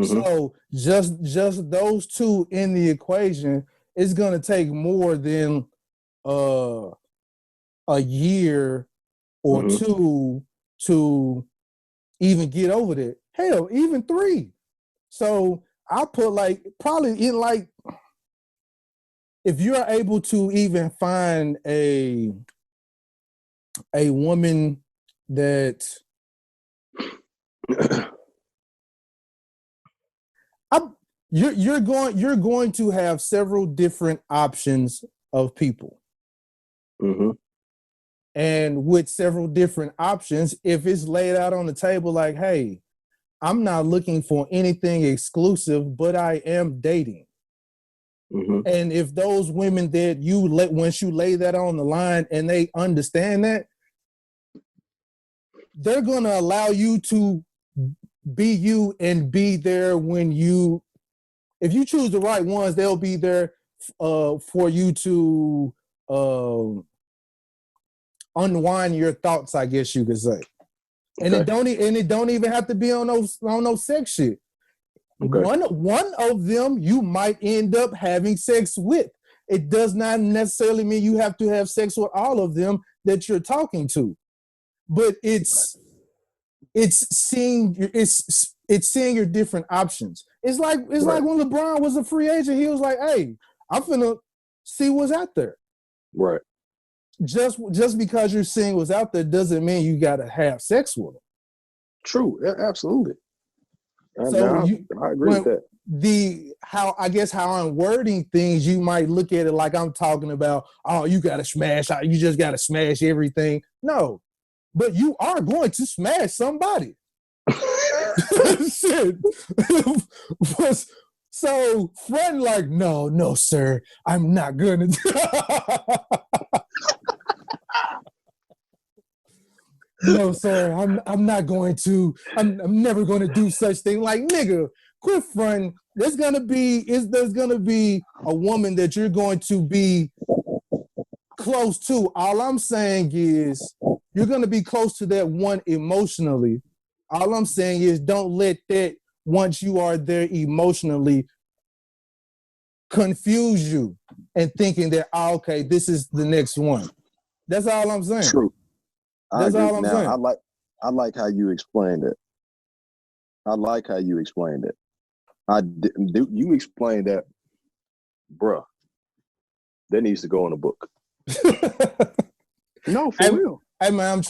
So just those two in the equation, it's gonna take more than a year or two to even get over that. Hell, even 3. So I put probably in if you're able to even find a woman that you're going to have several different options of people. And with several different options, if it's laid out on the table like, hey, I'm not looking for anything exclusive, but I am dating. And if those women that once you lay that on the line and they understand that, they're going to allow you to be you and be there if you choose the right ones, they'll be there for you to unwind your thoughts, I guess you could say. And it don't even have to be on no sex shit. Okay. One of them you might end up having sex with. It does not necessarily mean you have to have sex with all of them that you're talking to. But it's seeing your different options. It's like when LeBron was a free agent, he was like, "Hey, I'm finna see what's out there." Right. Just because you're seeing what's out there doesn't mean you gotta have sex with them. True. Yeah, absolutely. So I agree with that. How I'm wording things, you might look at it like I'm talking about, oh, you gotta smash, you just gotta smash everything. No, but you are going to smash somebody. Shit. So friend like, no, sir, I'm not gonna. No, sir, I'm not going to. I'm never going to do such thing. Like, nigga, quit fronting. There's gonna be a woman that you're going to be close to. All I'm saying is you're gonna be close to that one emotionally. All I'm saying is don't let that, once you are there emotionally, confuse you and thinking that, okay, this is the next one. That's all I'm saying. True. That's all I'm saying. I like how you explained it. You explained that, bruh. That needs to go in a book. No, for real. Hey man, I'm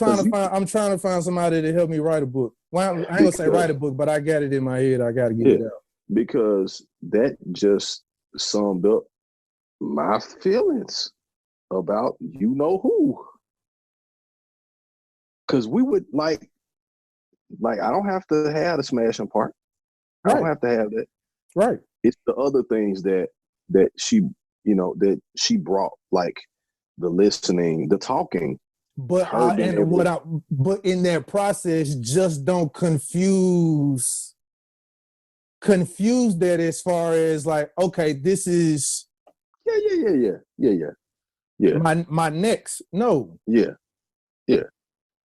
trying to find somebody to help me write a book. Well, I ain't gonna say write a book, but I got it in my head. I gotta get it out. Because that just summed up my feelings about you know who. Because we would like I don't have to have the smashing part. I don't have to have that. Right. It's the other things that she, that she brought, like the listening, the talking. But but in that process, just don't confuse that as far as like, okay, this is yeah. My next. No. Yeah.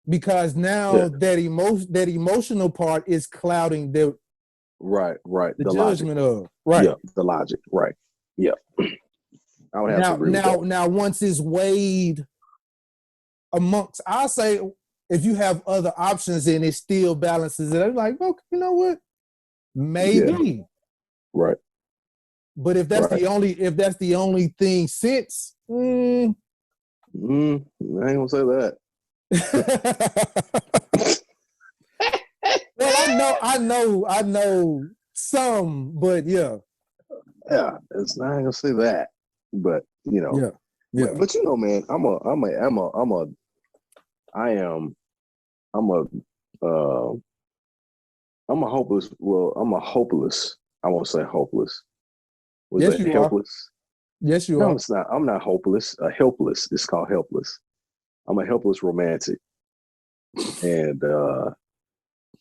Because now that emotional part is clouding the the judgment logic. The logic, right. Yeah. I would have to agree with that. Now once it's weighed amongst, I'll say if you have other options and it still balances it, I'm like, okay, you know what? Maybe. Yeah. Right. But if that's the only thing since, I ain't gonna say that. Well, I know some, but yeah. Yeah, I ain't gonna say that, but yeah. But man, I'm a hopeless. Well, I'm a hopeless. I won't say hopeless. Yes, you helpless? Are. Yes, you are. No, it's not. I'm not hopeless. Helpless. It's called helpless. I'm a helpless romantic, and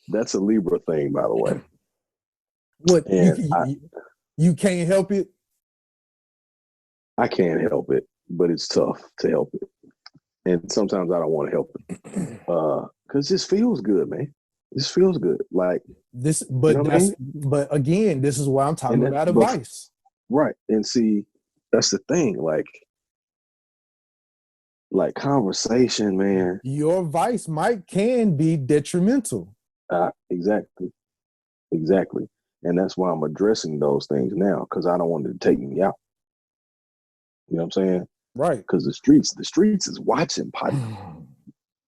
that's a Libra thing, by the way. What? You can't help it? I can't help it, but it's tough to help it, and sometimes I don't want to help it because this feels good, man. This feels good, like this. But but again, this is why I'm talking about advice, right? And see, that's the thing, like conversation, man. Your advice can be detrimental. Exactly, and that's why I'm addressing those things now because I don't want it to take me out. You know what I'm saying? Right. Because the streets is watching, Potty.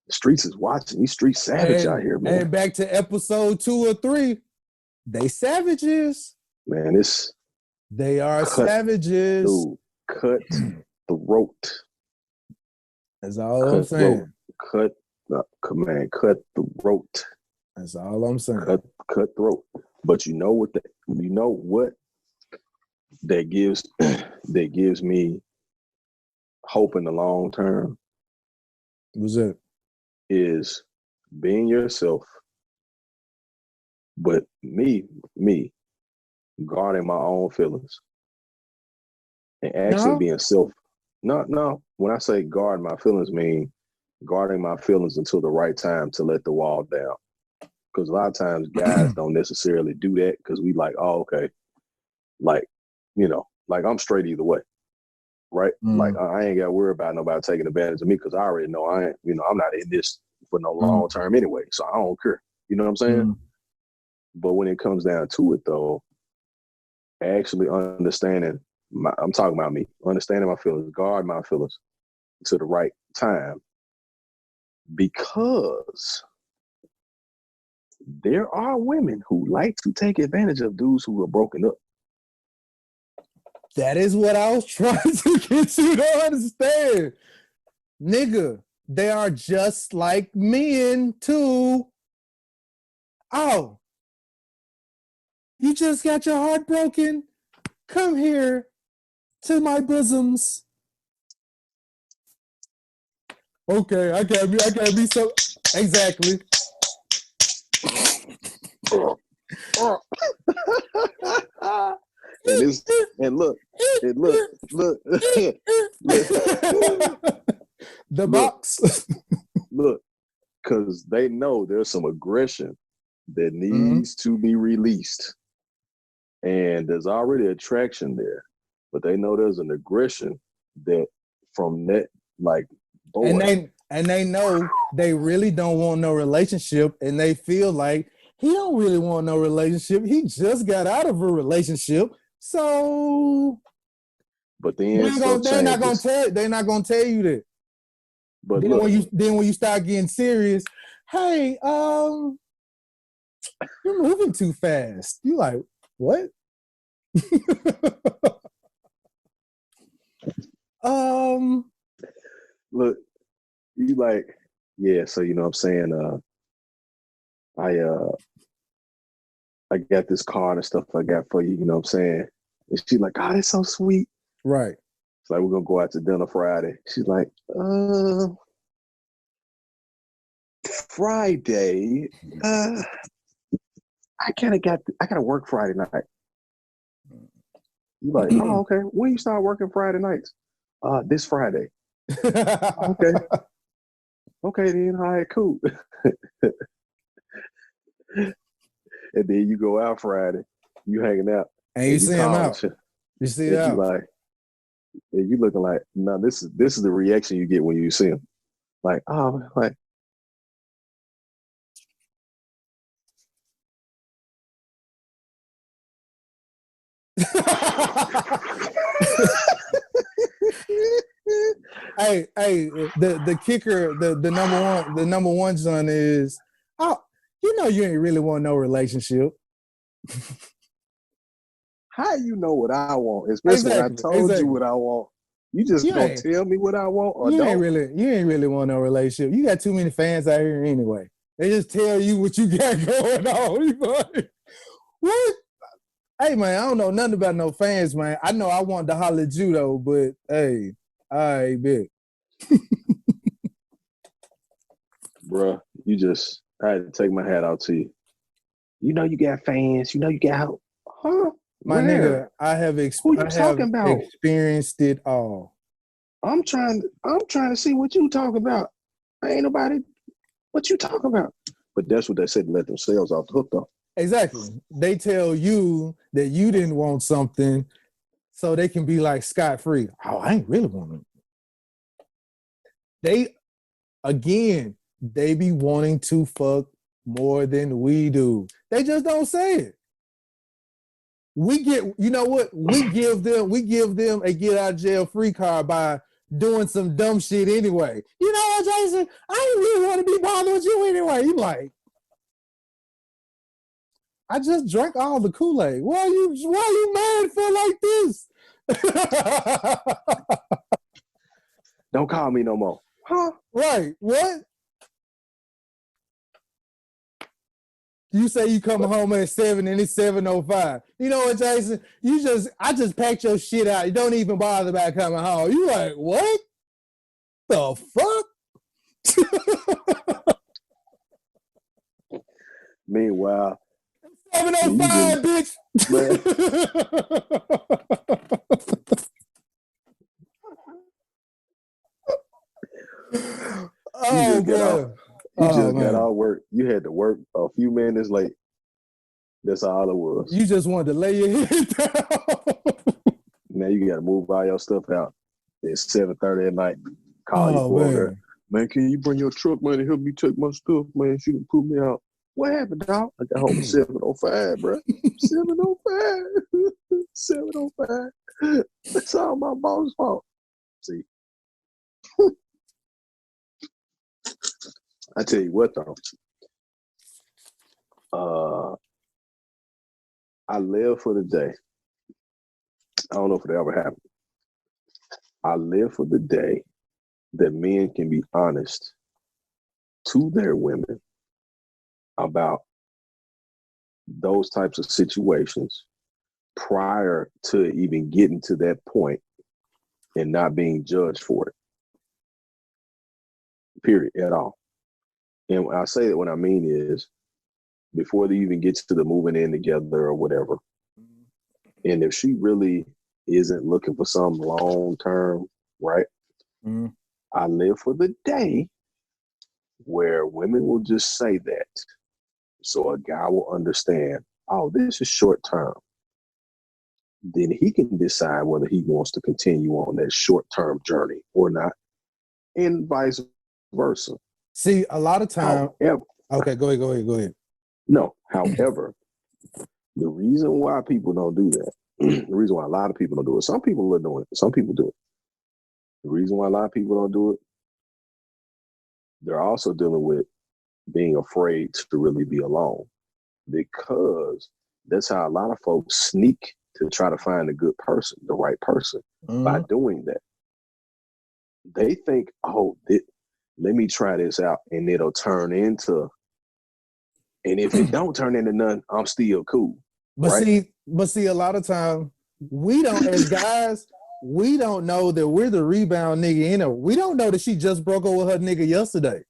The streets is watching. These streets savage out here, man. And back to episode 2 or 3, they savages. Man, they are savages. Dude, cut throat. That's all I'm saying. Cut throat. That's all I'm saying. Cut throat. But you know what? That gives me hope in the long term. What's that? Is being yourself, but me guarding my own feelings and actually being self. No. When I say guard my feelings, mean guarding my feelings until the right time to let the wall down. Because a lot of times guys don't necessarily do that because we like, oh, okay. Like, you know, like I'm straight either way. Right? Like I ain't got to worry about nobody taking advantage of me because I already know I ain't, you know, I'm not in this for no long term anyway. So I don't care. You know what I'm saying? But when it comes down to it though, actually understanding I'm talking about me, understanding my feelings, guard my feelings to the right time. Because there are women who like to take advantage of dudes who are broken up. That is what I was trying to get you to understand. Nigga, they are just like men too. Oh, you just got your heart broken? Come here to my bosoms. Okay, I can't be so exactly. and look. The box. Look, because they know there's some aggression that needs to be released. And there's already attraction there. But they know there's an aggression that from that, like, boy. And they know they really don't want no relationship, and they feel like he don't really want no relationship. He just got out of a relationship. So but then they're not gonna tell you that. But then look, when you start getting serious, hey, you're moving too fast. You like, what? Look, you like, yeah, so you know what I'm saying, I got this card and stuff I got for you, you know what I'm saying? And she's like, oh, that's so sweet. Right. It's like, we're gonna go out to dinner Friday. She's like, Friday, I gotta work Friday night. You like, oh, okay. When you start working Friday nights? This Friday. Okay. Okay, then, all right, cool. And then you go out Friday, you hanging out. And you see him out. You see him out. Like, and you looking like, no, this is the reaction you get when you see him. Like, oh, like, hey, the kicker, the number one son is, oh, you know you ain't really want no relationship. How you know what I want? Especially when I told you what I want. You just gonna tell me what I want or don't? You ain't really want no relationship. You got too many fans out here anyway. They just tell you what you got going on. What? Hey man, I don't know nothing about no fans, man. I know I want to holler at you though, but hey, I bet. Bruh, I had to take my hat out to you. You know you got fans. You know you got, huh? My nigga, I have experienced it all. I'm trying to see what you talking about. Ain't nobody. What you talking about? But that's what they said to let themselves off the hook though. Exactly. They tell you that you didn't want something, so they can be like scot-free. Oh, I ain't really want it. They be wanting to fuck more than we do. They just don't say it. You know what? We give them a get out of jail free card by doing some dumb shit anyway. You know what, Jason? I ain't really want to be bothered with you anyway. You like, I just drank all the Kool-Aid. Why are you mad for like this? Don't call me no more. Huh? Right. What? You say you come home at 7 and it's 7:05. You know what, Jason? I just packed your shit out. You don't even bother about coming home. You like, what the fuck? Meanwhile, 7:05, bitch. You just got off work. You had to work a few minutes late. That's all it was. You just wanted to lay your head down. Now you got to move all your stuff out. It's 7:30 at night. Call your boy there. Man, can you bring your truck, man, to help me take my stuff, man? She can put me out. What happened, dog? I got home at 7:05, bro. 7:05. 7:05. That's all my boss's fault. See? I tell you what, though. I live for the day. I don't know if it ever happened. I live for the day that men can be honest to their women about those types of situations prior to even getting to that point and not being judged for it. Period, at all. And when I say that, what I mean is before they even get to the moving in together or whatever. And if she really isn't looking for some long term, right? Mm-hmm. I live for the day where women will just say that. So a guy will understand, oh, this is short term. Then he can decide whether he wants to continue on that short term journey or not, and vice versa. See, a lot of time. Okay, go ahead. No, however, the reason why people don't do that, the reason why a lot of people don't do it, some people are doing it, some people do it. The reason why a lot of people don't do it, they're also dealing with being afraid to really be alone, because that's how a lot of folks sneak to try to find a good person, the right person, by doing that. They think, oh, let me try this out, and it'll turn into, and if it don't turn into nothing, I'm still cool. But right? see, a lot of times we don't, as guys, we don't know that we're the rebound nigga in her. We don't know that she just broke up with her nigga yesterday.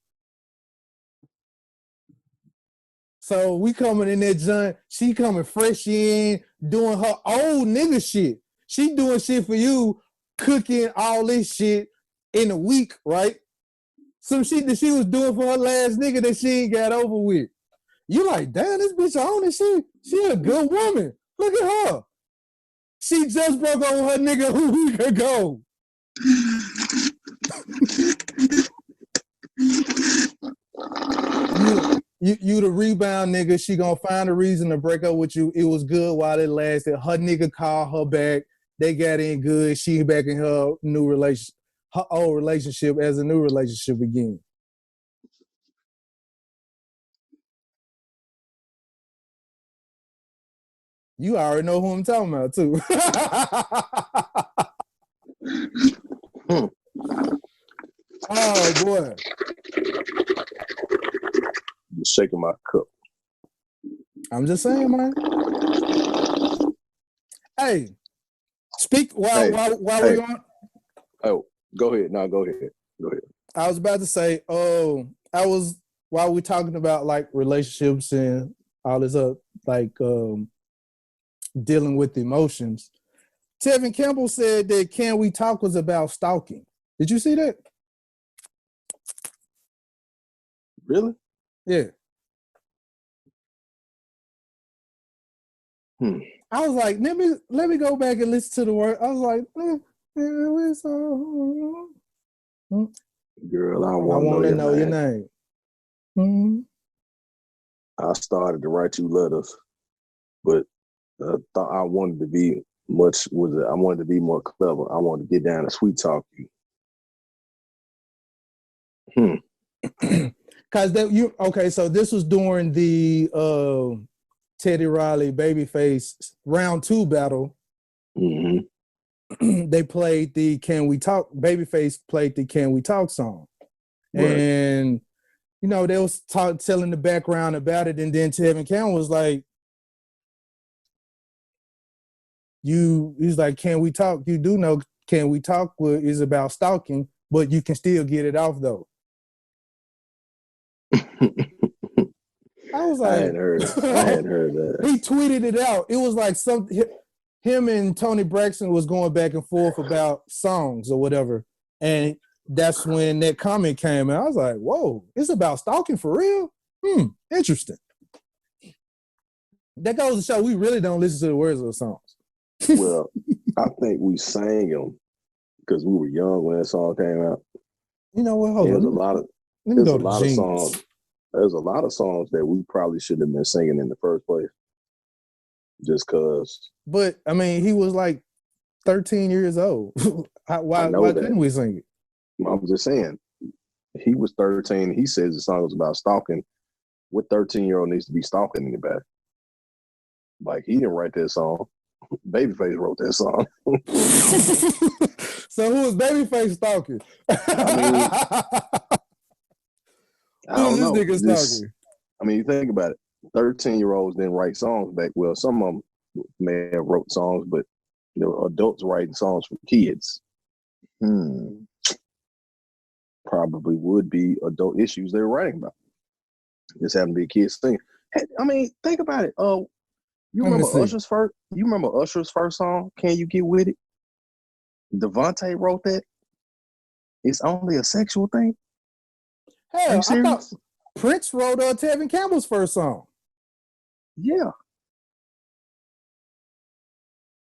So we coming in that joint, she coming fresh in, doing her old nigga shit. She doing shit for you, cooking all this shit in a week, right? Some shit that she was doing for her last nigga that she ain't got over with. You like, damn, this bitch on this shit. She a good woman. Look at her. She just broke up with her nigga a week ago. You the rebound nigga. She gonna find a reason to break up with you. It was good while it lasted. Her nigga called her back. They got in good. She back in her new relationship, her old relationship as a new relationship again. You already know who I'm talking about too. Oh boy. You're shaking my cup. I'm just saying, man. Hey, speak while we're on. Oh, go ahead. No, go ahead. Go ahead. I was about to say, while we're talking about like relationships and all this dealing with emotions, Tevin Campbell said that Can We Talk was about stalking. Did you see that? Really? Yeah. I was like, let me go back and listen to the word. I was like, girl, I want to know your name. Mm-hmm. I started to write you letters, but I thought I wanted to be I wanted to be more clever. I wanted to get down and sweet talk you. So this was during the Teddy Riley Babyface round 2 battle. Mm-hmm. They played the Can We Talk, Babyface played the Can We Talk song. Right. And they was telling the background about it, and then Tevin Campbell was like, he's like, Can We Talk? You do know Can We Talk is about stalking, but you can still get it off though. I was like, I hadn't heard that. He tweeted it out. It was like him and Tony Braxton was going back and forth about songs or whatever. And that's when that comment came. And I was like, whoa, it's about stalking for real? Interesting. That goes to show we really don't listen to the words of the songs. Well, I think we sang them because we were young when that song came out. You know what? Hold on. There's a lot of songs. There's a lot of songs that we probably shouldn't have been singing in the first place. Just cause. But I mean, he was like 13 years old. why couldn't we sing it? I'm just saying. He was 13. He says the song was about stalking. What 13-year-old needs to be stalking anybody? Like, he didn't write that song. Babyface wrote that song. So who was Babyface stalking? I don't know. This nigga stalking? I mean, you think about it. 13-year-olds didn't write songs back. Well, some of them may have wrote songs, but there were adults writing songs for kids. Probably would be adult issues they were writing about. Just having to be a kid singing. Hey, I mean, think about it. You remember Usher's first song, Can You Get With It? Devontae wrote that. It's only a sexual thing. Hell, I thought Prince wrote Tevin Campbell's first song. Yeah.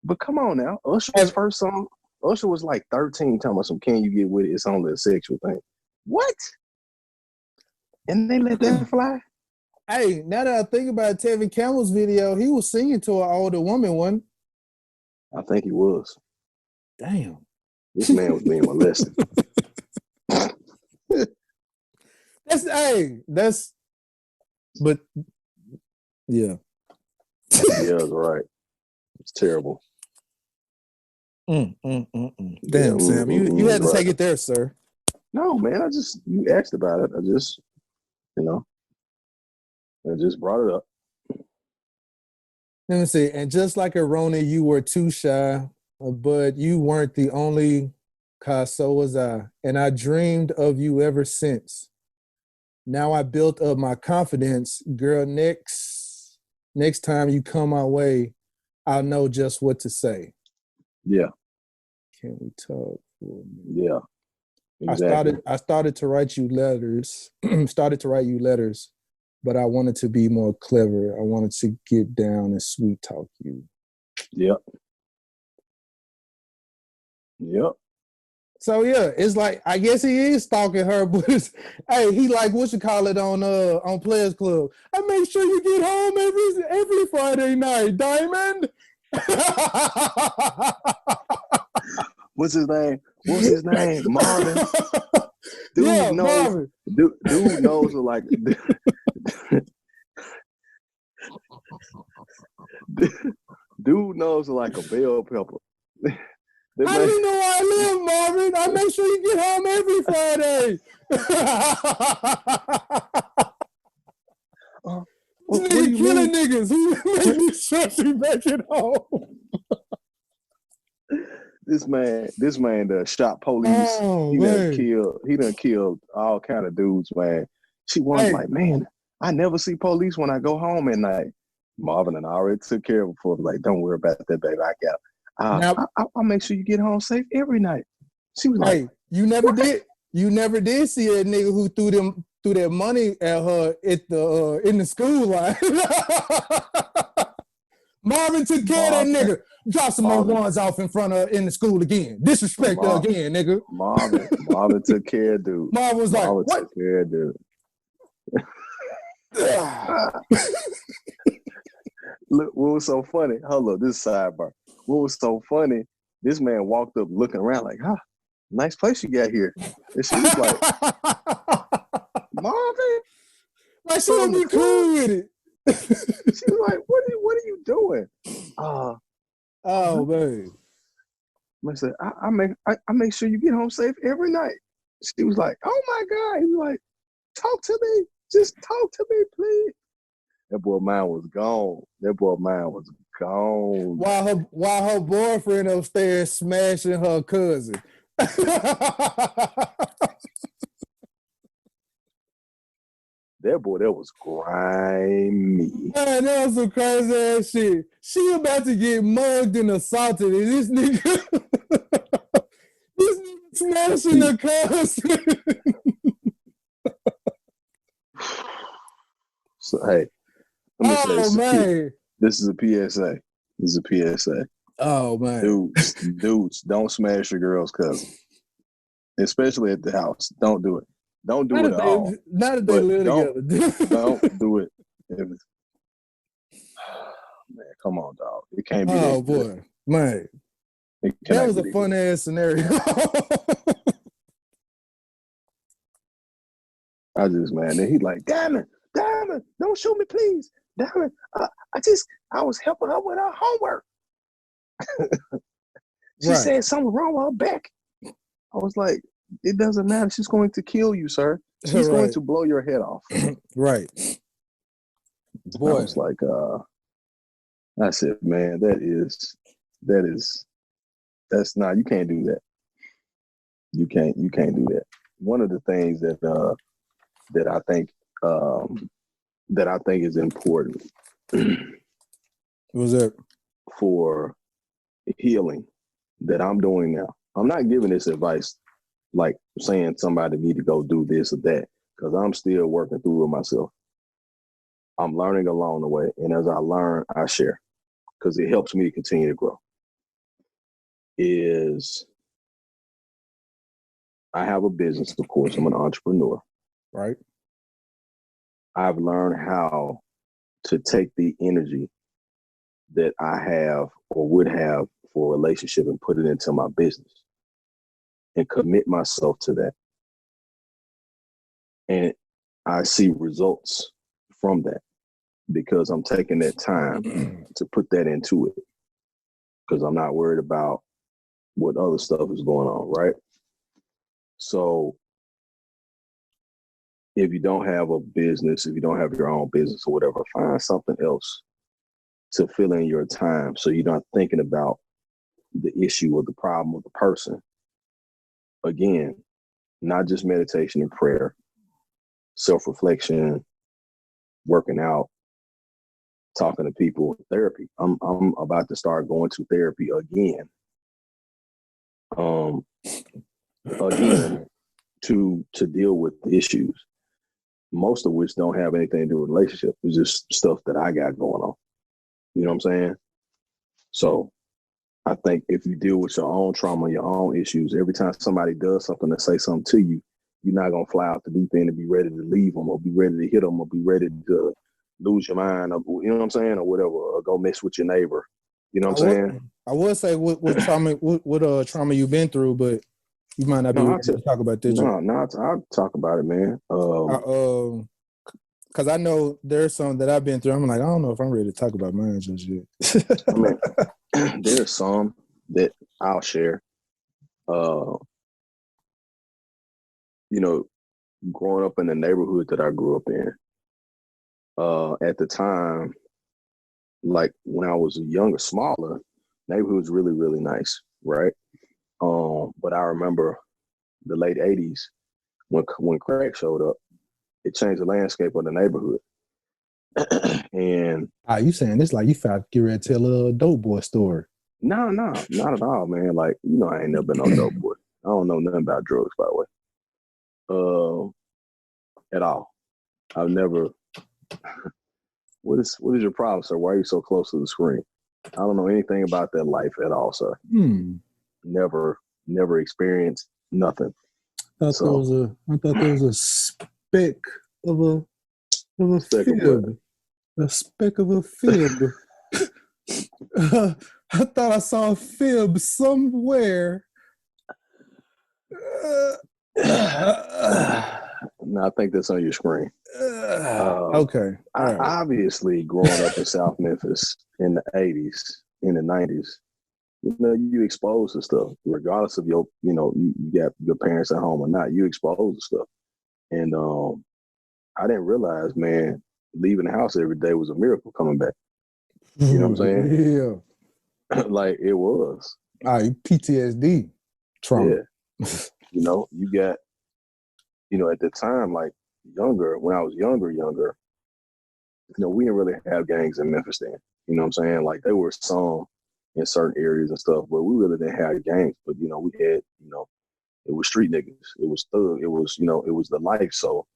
But come on now. Usher's first song, Usher was like 13 talking about some Can You Get With It? It's only a sexual thing. What? And they let that fly? Hey, now that I think about Tevin Campbell's video, he was singing to an older woman, wasn't I think he was. Damn. This man was being molested. But yeah. Yeah, that's right. It's terrible. Damn, Sam, you had to take it there, sir. No, man, you asked about it. I just brought it up. Let me see. And just like Arona, you were too shy, but you weren't the only, cause so was I. And I dreamed of you ever since. Now I built up my confidence. Girl, next time you come my way, I'll know just what to say. Yeah. Can we talk for a minute? Yeah. Exactly. I started to write you letters. But I wanted to be more clever. I wanted to get down and sweet talk you. Yep. Yep. So yeah, it's like, I guess he is stalking her, but hey, he like, what you call it on Players Club? I make sure you get home every Friday night, Diamond. What's his name? Marvin. Marvin. Dude knows like dude knows like a bell pepper. How do you know where I live, Marvin? I make sure you get home every Friday. What are you killing niggas? Who making sure she make it home? This man done shot police. He done killed all kind of dudes, man. She was like, man, I never see police when I go home at night. Marvin and I already took care of it before. Like, don't worry about that, baby. I got it. I'll make sure you get home safe every night. She was like, you never did see that nigga who threw that money at her at the in the school line. Marvin took care of that nigga. Drop some more ones off in front of in the school again. Disrespect her again, nigga. Marvin took care of dude. Marvin was like, what? Took care of dude. Look, what was so funny? Hold up, this is sidebar. What was so funny? This man walked up looking around like, nice place you got here. And she was like, Marvin? Like, she don't be cool with it. She was like, what are you doing? Man. I said, I make sure you get home safe every night. She was like, oh my God. He was like, talk to me. Just talk to me, please. That boy mine was gone. While her boyfriend upstairs smashing her cousin. That was grimy. Man, that was some crazy ass shit. She about to get mugged and assaulted, and this nigga smashing her cousin. So hey, let me say this. This is a PSA. This is a PSA. Oh man, dudes, don't smash your girl's cousin, especially at the house. Don't do it. Don't do it at all. Not that they live together. Don't do it. Man, come on, dog. It can't be. Oh boy, man, that was a fun ass scenario. I just, man, then he's like, Diamond, don't shoot me, please. Diamond, I was helping her with her homework. She said something wrong with her back. I was like, it doesn't matter. She's going to kill you, sir. She's going to blow your head off. Right. Boy. I was like, that's it, man. That's not, you can't do that. You can't do that. One of the things that I think is important was that for healing that I'm doing now. I'm not giving this advice like saying somebody need to go do this or that, because I'm still working through it myself. I'm learning along the way, and as I learn, I share, because it helps me to continue to grow. I have a business, of course. I'm an entrepreneur. Right. I've learned how to take the energy that I have or would have for a relationship and put it into my business and commit myself to that. And I see results from that because I'm taking that time to put that into it, because I'm not worried about what other stuff is going on, right? So if you don't have a business, if you don't have your own business or whatever, find something else to fill in your time so you're not thinking about the issue or the problem of the person. Again, not just meditation and prayer, self-reflection, working out, talking to people, therapy. I'm about to start going to therapy again. Again, to deal with issues, most of which don't have anything to do with relationship. It's just stuff that I got going on. You know what I'm saying? So I think if you deal with your own trauma, your own issues, every time somebody does something to say something to you, you're not going to fly out the deep end and be ready to leave them or be ready to hit them or be ready to lose your mind or, you know what I'm saying, or whatever, or go mess with your neighbor. You know what I'm saying? I would say what trauma, what trauma you've been through, but you might not be ready to talk about this. I'll talk about it, man. Because I know there's some that I've been through. I'm like, I don't know if I'm ready to talk about mine just yet. I mean, there's some that I'll share. You know, growing up in the neighborhood that I grew up in, at the time, like when I was younger, smaller, neighborhood was really, really nice, right? But I remember the late 80s when crack showed up, it changed the landscape of the neighborhood. And you saying this like you found get ready to tell a dope boy story? No, not at all, man. Like, you know, I ain't never been no dope boy. I don't know nothing about drugs, by the way. At all. I've never. What is your problem, sir? Why are you so close to the screen? I don't know anything about that life at all, sir. Never experienced nothing. I thought there was a speck of a fib. A speck of a fib. I thought I saw a fib somewhere. No, I think that's on your screen. Okay. Obviously, growing up in South Memphis in the 80s, in the 90s, you know, you exposed to stuff, regardless of your, you know, you got your parents at home or not, you exposed to stuff. And I didn't realize, man, leaving the house every day was a miracle coming back. You know what I'm saying? Yeah. Like it was. PTSD trauma. Yeah. You know, you got, you know, at the time, like younger, when I was younger, you know, we didn't really have gangs in Memphis then. You know what I'm saying? Like there were some in certain areas and stuff, but we really didn't have gangs. But, you know, we had, you know, it was street niggas. It was thug. It was, you know, it was the life. So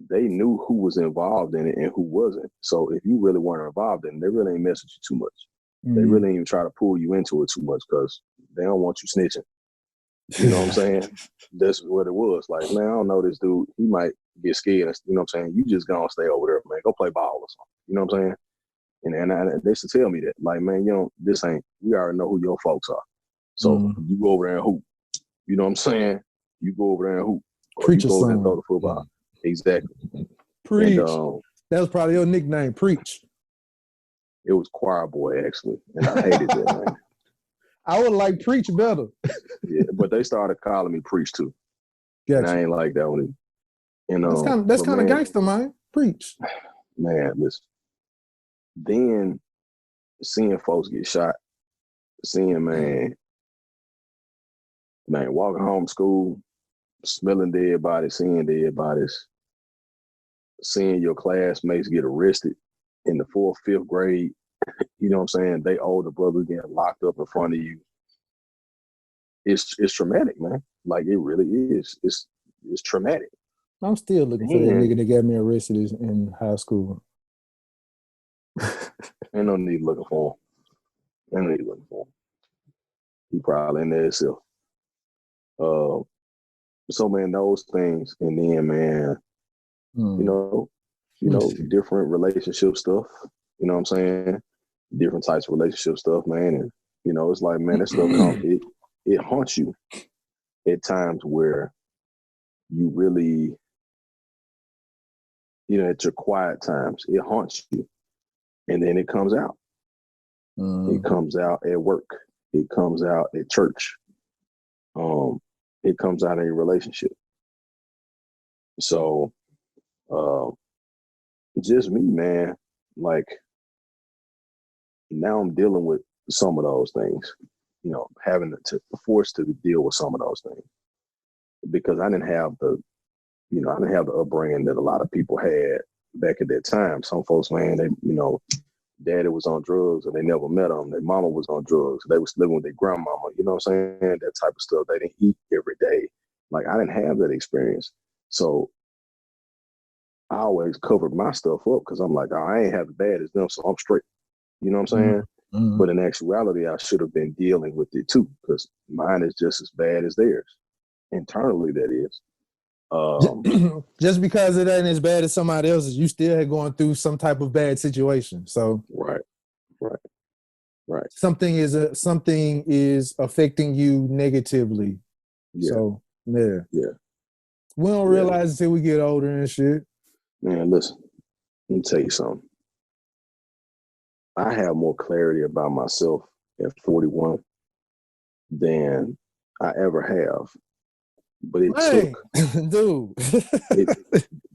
they knew who was involved in it and who wasn't. So if you really weren't involved in it, they really ain't mess with you too much. They really ain't even try to pull you into it too much because they don't want you snitching. You know what I'm saying? That's what it was. Like, man, I don't know this dude. He might get scared. You know what I'm saying? You just gonna stay over there, man. Go play ball or something. You know what I'm saying? And they used to tell me that. Like, man, we already know who your folks are. So you go over there and hoop. You know what I'm saying? You go over there and hoop. Or Preach you a go over there and song. throw the football. Exactly. Preach. And, that was probably your nickname, Preach. It was Choir Boy, actually. And I hated that, man. I would like Preach better. Yeah, but they started calling me Preach too. Gotcha. And I ain't like that one. You know, that's kind of gangster, man. Preach. Man, listen. Then seeing folks get shot, seeing man, walking home from school, smelling dead bodies, seeing dead bodies, seeing your classmates get arrested in the 4th, 5th grade, you know what I'm saying? They older brothers getting locked up in front of you. It's traumatic, man. Like, it really is. It's traumatic. I'm still looking for that nigga that got me arrested in high school. Ain't no need looking for him. Ain't no need looking for him. He probably in there himself. So man, those things, and then man, you know, different relationship stuff. You know what I'm saying? Different types of relationship stuff, man. And you know, it's like, man, that stuff it haunts you at times where you really, at your quiet times, it haunts you. And then it comes out. It comes out at work. It comes out at church. It comes out in a relationship. So, just me, man, like, now I'm dealing with some of those things, having to forced to deal with some of those things because I didn't have the upbringing that a lot of people had back at that time. Some folks, man, they, daddy was on drugs or they never met them. Their mama was on drugs. They was living with their grandmama. You know what I'm saying? That type of stuff. They didn't eat every day. Like, I didn't have that experience. So I always covered my stuff up because I'm like, I ain't have as bad as them, so I'm straight. You know what I'm saying? Mm-hmm. But in actuality, I should have been dealing with it too because mine is just as bad as theirs. Internally, that is. Just because it ain't as bad as somebody else's, you still had going through some type of bad situation. So right. Something is affecting you negatively. Yeah. So yeah. We don't Yeah. realize until we get older and shit. Man, listen, let me tell you something. I have more clarity about myself at 41 than I ever have. But it took, dude.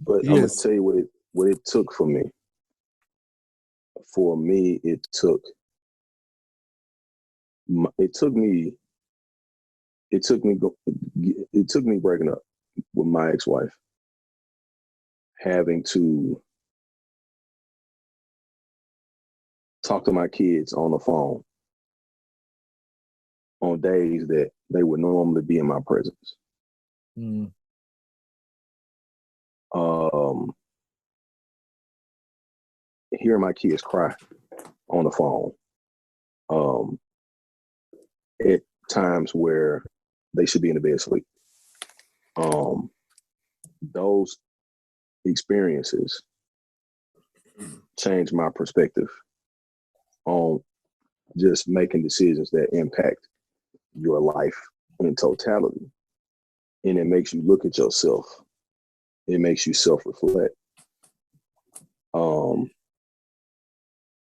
But yes. I'm gonna tell you what it took for me. For me, it took me breaking up with my ex-wife, having to talk to my kids on the phone on days that they would normally be in my presence. Hearing my kids cry on the phone at times where they should be in the bed asleep. Those experiences changed my perspective on just making decisions that impact your life in totality. And it makes you look at yourself. It makes you self-reflect.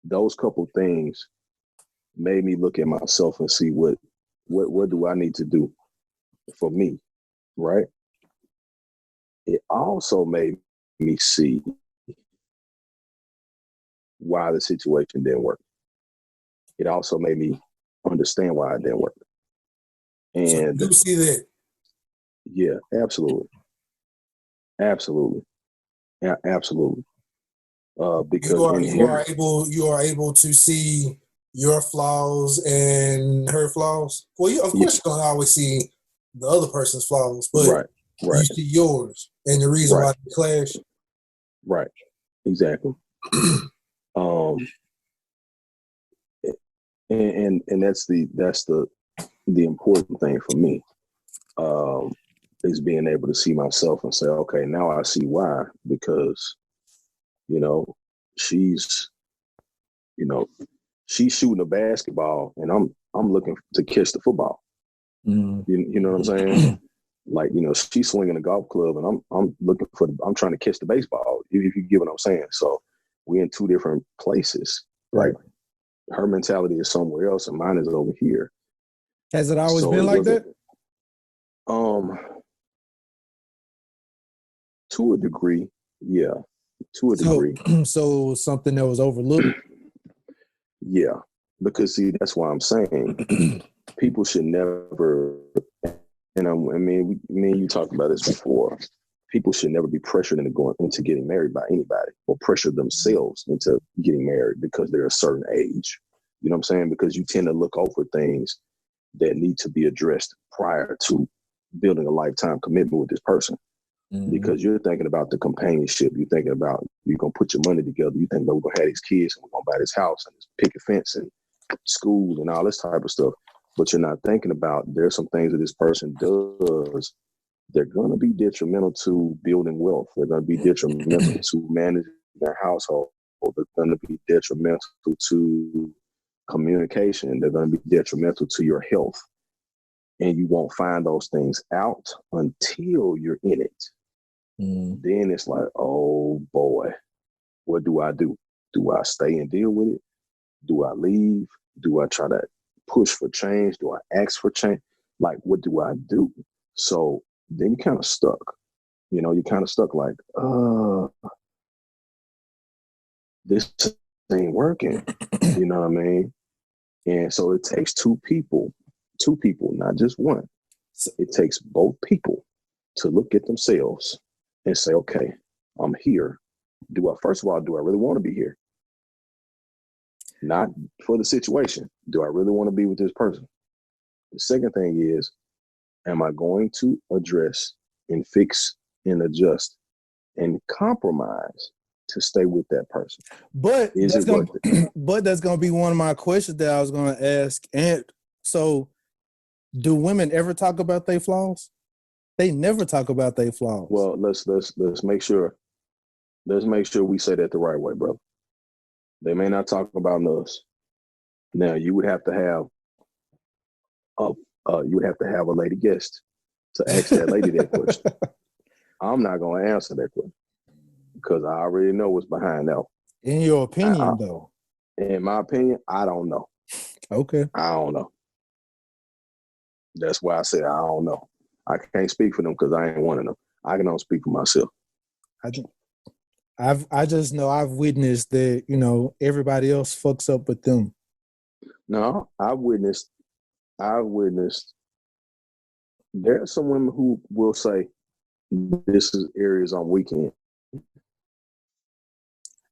Those couple things made me look at myself and see what do I need to do for me, right? It also made me see why the situation didn't work. It also made me understand why it didn't work. And so you see that? Yeah, absolutely. Yeah, absolutely. Because you are able to see your flaws and her flaws. Well, of course you're gonna always see the other person's flaws, but right. you see yours and the reason why they clash. Right. Exactly. And that's the important thing for me, is being able to see myself and say, okay, now I see why, because, you know, she's, you know, she's shooting a basketball and I'm looking to catch the football. You know what I'm saying? Like, you know, she's swinging a golf club and I'm trying to catch the baseball, if you get what I'm saying. So we're in two different places. Right. Like, her mentality is somewhere else and mine is over here. Has it always been like that? To a degree, yeah. To a degree. So something that was overlooked? Yeah. Because see, that's why I'm saying people should never, and me and you talked about this before, people should never be pressured into getting married by anybody, or pressure themselves into getting married because they're a certain age. You know what I'm saying? Because you tend to look over things that need to be addressed prior to building a lifetime commitment with this person. Because you're thinking about the companionship, you're thinking about you're gonna put your money together, you think that we're gonna have these kids and we're gonna buy this house and this picket fence and school and all this type of stuff. But you're not thinking about there's some things that this person does. They're going to be detrimental to building wealth. They're going to be detrimental to managing their household. They're going to be detrimental to communication. They're going to be detrimental to your health. And you won't find those things out until you're in it. Then it's like, oh boy, what do I do? Do I stay and deal with it? Do I leave? Do I try to push for change? Do I ask for change? Like, what do I do? So then you're kind of stuck. You know, you're kind of stuck like, this ain't working. You know what I mean? And so it takes two people, not just one. It takes both people to look at themselves and say, okay, I'm here. First of all, do I really want to be here? Not for the situation. Do I really want to be with this person? The second thing is, am I going to address and fix and adjust and compromise to stay with that person? But that's gonna be one of my questions that I was gonna ask. And so, do women ever talk about their flaws? They never talk about their flaws. Well, let's make sure. Let's make sure we say that the right way, brother. They may not talk about us. Now you would have to have a lady guest to ask that lady that question. I'm not going to answer that question because I already know what's behind that. In your opinion, though? In my opinion, I don't know. Okay. I don't know. That's why I said I don't know. I can't speak for them because I ain't one of them. I can only speak for myself. I just know I've witnessed that, you know, everybody else fucks up with them. No, I've witnessed there are some women who will say this is areas I'm weak in.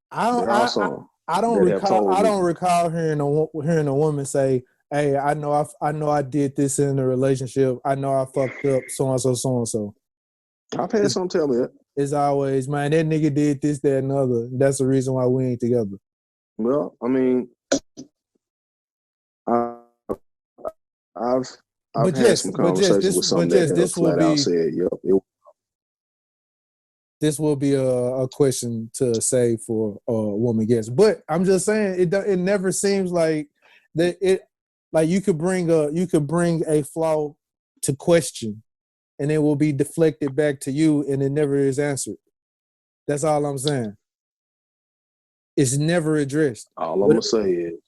I don't recall hearing a woman say, "Hey, I know I did this in a relationship. I know I fucked up so and so." I've had some tell me that. It's always, man, that nigga did this, that, and other. That's the reason why we ain't together. Well, I mean, I've had some conversations with some that flat out said, "Yep." This will be a question to say for a woman guest, but I'm just saying it never seems like that. It like you could bring a flaw to question, and it will be deflected back to you, and it never is answered. That's all I'm saying. It's never addressed. All I'm gonna say is,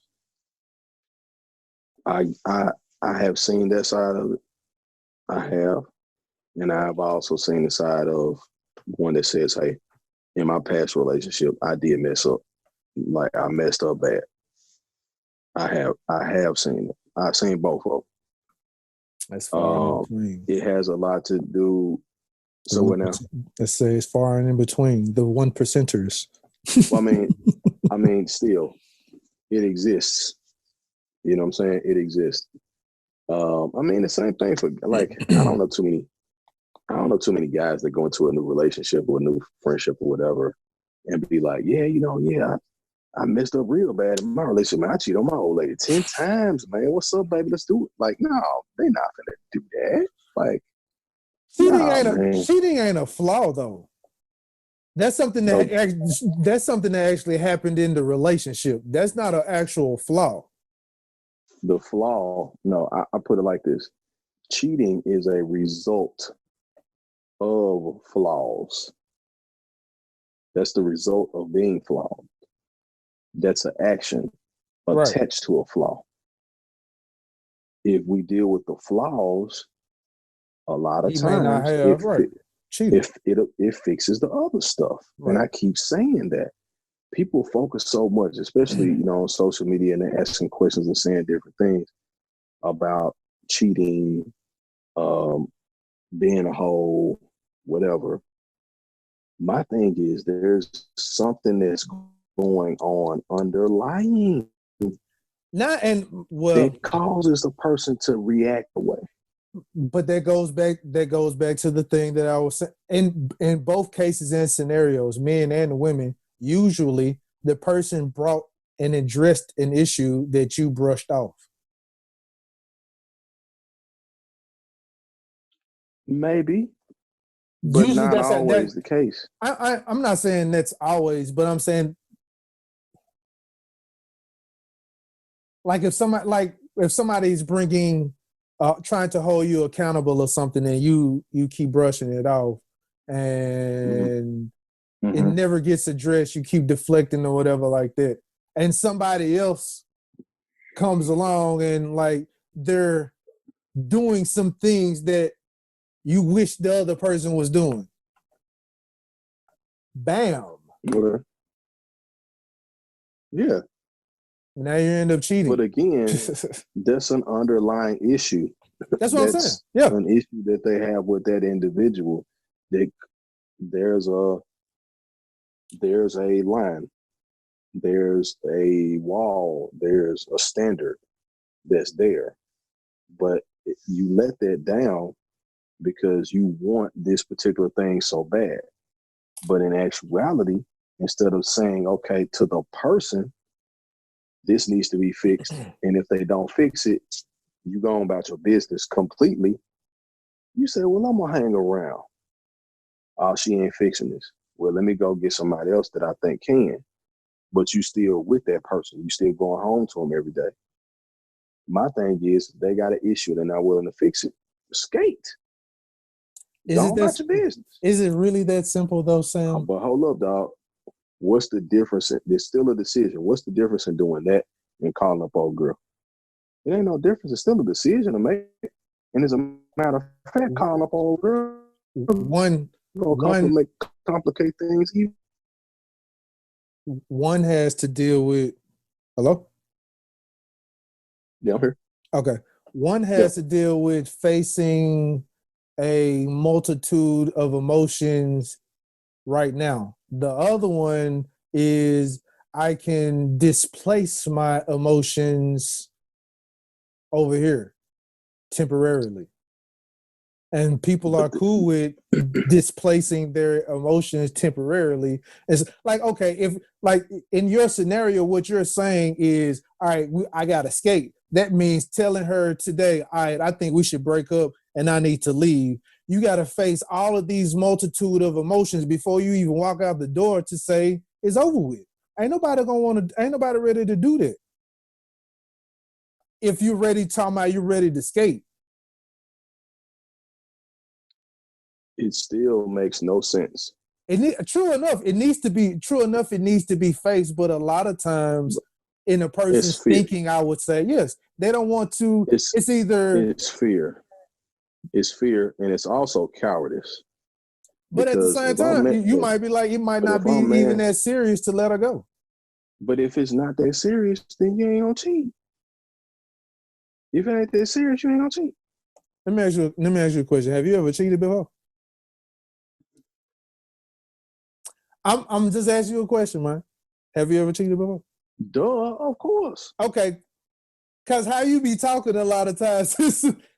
I have seen that side of it. I have, and I've also seen the side of one that says, "Hey, in my past relationship, I did mess up. Like I messed up bad." I have seen it. I've seen both of them. That's far in between. It has a lot to do. So what now? Let's say it's far and in between the 1%ers. Well, I mean, still, it exists. You know what I'm saying? It exists. I mean, the same thing for like I don't know too many guys that go into a new relationship or a new friendship or whatever, and be like, yeah, I messed up real bad in my relationship, man. I cheated on my old lady 10 times, man. What's up, baby? Let's do it. Like, no, they not gonna do that. Like, cheating ain't a flaw though. That's something that actually happened in the relationship. That's not an actual flaw. The flaw, no, I put it like this. Cheating is a result of flaws. That's the result of being flawed. That's an action attached to a flaw. If we deal with the flaws, a lot of times it fixes the other stuff. Right. And I keep saying that. People focus so much, especially on social media, and they're asking questions and saying different things about cheating, being a hoe, whatever. My thing is there's something that's going on underlying that causes a person to react away. But that goes back to the thing that I was saying. In both cases and scenarios, men and women, usually the person brought and addressed an issue that you brushed off. Maybe, but usually not always the case. I'm not saying that's always, but I'm saying like if somebody's bringing trying to hold you accountable or something, and you keep brushing it off, and it never gets addressed, you keep deflecting or whatever like that, and somebody else comes along and like they're doing some things that you wish the other person was doing. Bam. Okay. Yeah. Now you end up cheating. But again, that's an underlying issue. That's what I'm saying. Yeah. An issue that they have with that individual. There's a line. There's a wall. There's a standard that's there. But you let that down because you want this particular thing so bad. But in actuality, instead of saying, okay, to the person, this needs to be fixed, and if they don't fix it, you go on about your business completely. You say, well, I'm going to hang around. Oh, she ain't fixing this. Well, let me go get somebody else that I think can. But you still with that person. You still going home to them every day. My thing is, they got an issue, they're not willing to fix it. Skate. Go about your business. Is it really that simple though, Sam? But hold up, dog. What's the difference? There's still a decision. What's the difference in doing that and calling up old girl? It ain't no difference. It's still a decision to make. And as a matter of fact, calling up old girl, complicate things even. One has to deal with. Hello? Yeah, I'm here. Okay. One has to deal with facing a multitude of emotions right now. The other one is I can displace my emotions over here temporarily. And people are cool with displacing their emotions temporarily. It's like, okay, if like in your scenario, what you're saying is, all right, I got to skate. That means telling her today, all right, I think we should break up and I need to leave. You got to face all of these multitude of emotions before you even walk out the door to say it's over with. Ain't nobody ready to do that. If you're ready, talking about you're ready to skate. It still makes no sense. True enough, it needs to be faced, but a lot of times in a person's thinking, I would say, yes, they don't want to. It's fear. It's fear, and it's also cowardice. But at the same time, you might be like, it might not be even that serious to let her go. But if it's not that serious, then you ain't gonna cheat. If it ain't that serious, you ain't gonna cheat. Let me ask you a question. Have you ever cheated before? I'm just asking you a question, man. Have you ever cheated before? Duh, of course. Okay. Because how you be talking a lot of times,